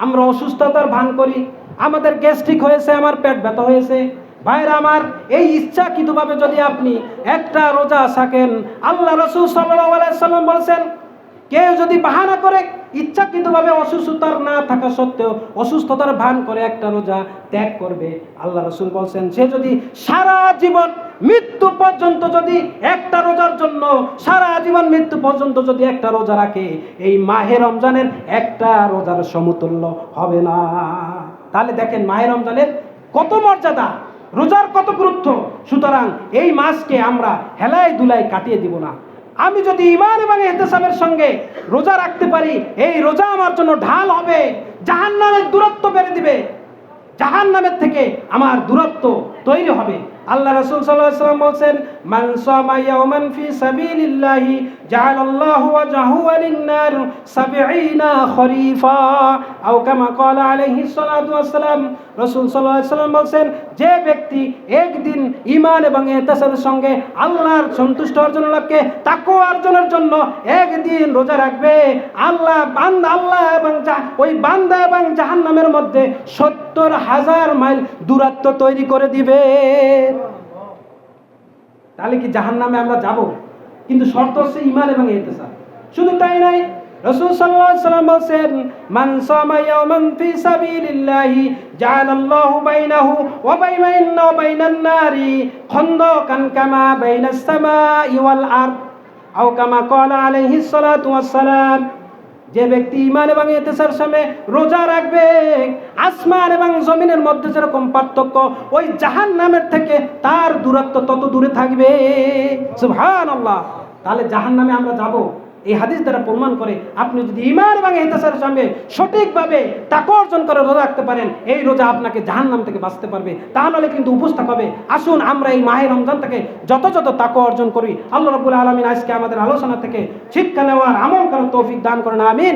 আমরা অসুস্থতার ভান করি, আমাদের গ্যাস্ট্রিক হয়েছে, আমার পেট ব্যথা হয়েছে। ভাইরা আমার, এই ইচ্ছাকৃতভাবে যদি আপনি একটা রোজা থাকেন, আল্লাহ রাসূল সাল্লাল্লাহু আলাইহি সাল্লাম বলেছেন, কেউ যদি বাহানা করে ইচ্ছাকৃতভাবে অসুস্থতার না থাকা সত্ত্বেও অসুস্থতার ভান করে একটা রোজা ত্যাগ করবে, আল্লাহ রাসূল বলছেন, সে যদি সারা জীবন মৃত্যু পর্যন্ত যদি একটা রোজার জন্য সারা জীবন মৃত্যু পর্যন্ত যদি একটা রোজা রাখে, এই মাহে রমজানের একটা রোজার সমতুল্য হবে না। তাহলে দেখেন মাহে রমজানের কত মর্যাদা, রোজার কত গুরুত্ব। সুতরাং এই মাসকে আমরা হেলায় দুলায় কাটিয়ে দিব না। আমি যদি ঈমান এবং ইহতিসাবের সঙ্গে রোজা রাখতে পারি, এই রোজা আমার জন্য ঢাল হবে, জাহান্নামের দূরত্ব বেড়ে দিবে, জাহান্নামের থেকে আমার দূরত্ব তৈরি হবে। আল্লাহ রাসূল সাল্লাল্লাহু আলাইহি ওয়াসাল্লাম বলেন, মান সামা ইয়াওমান ফি সাবিলিল্লাহি জাআলাল্লাহু ওয়াজহু লিন-নার 70 খরিফা, আও কামা ক্বালা আলাইহিস সালাতু ওয়াসসালাম। রাসূল সাল্লাল্লাহু আলাইহি ওয়াসাল্লাম বলেন, যে ব্যক্তি একদিন ঈমান এবং ইহতিসাবের সঙ্গে আল্লাহর সন্তুষ্টি অর্জনের লক্ষ্যে তাকওয়া অর্জনের জন্য একদিন রোজা রাখবে, আল্লাহ এবং ওই বান্দা এবং জাহান্নামের মধ্যে 70,000 মাইল দূরত্ব তৈরি করে দিবে। তাহলে কি জাহান্নামে আমরা যাব? কিন্তু শর্ত হচ্ছে ঈমান এবং ইহতিসাব। শুধু তাই নয়, রাসূল সাল্লাল্লাহু আলাইহি ওয়াসাল্লাম বলেন, মান সামা ইয়াওমান ফি সাবিলিল্লাহি জাআলাল্লাহু বাইনাহু ওয়া বাইনান নারি খানদাকান কামা বাইনাস সামাই ওয়াল আরদ, আও কামা ক্বালা আলাইহিস সালাতু ওয়াসসালাম। যে ব্যক্তি ঈমান এবং ইহতিসাবের সামনে রোজা রাখবে, আসমান এবং জমিনের মধ্যে যেরকম পার্থক্য, ওই জাহান্নামের থেকে তার দূরত্ব তত দূরে থাকবে। সুবহানাল্লাহ। তাহলে জাহান্নামে আমরা যাব, এই হাদিস দ্বারা প্রমাণ করে আপনি যদি ঈমান এবং ইহতিসাবের সঙ্গে সঠিকভাবে তাকওয়া অর্জন করে রোজা রাখতে পারেন, এই রোজা আপনাকে জাহান্নাম থেকে বাঁচতে পারবে। তাহলে কিন্তু উপস্থিত হবে। আসুন আমরা এই মাহে রমজান থেকে যত তাকওয়া অর্জন করি। আল্লাহ রাব্বুল আলামিন আজকে আমাদের আলোচনা থেকে শিক্ষা নেওয়ার, আমল করার তৌফিক দান করেন। আমিন।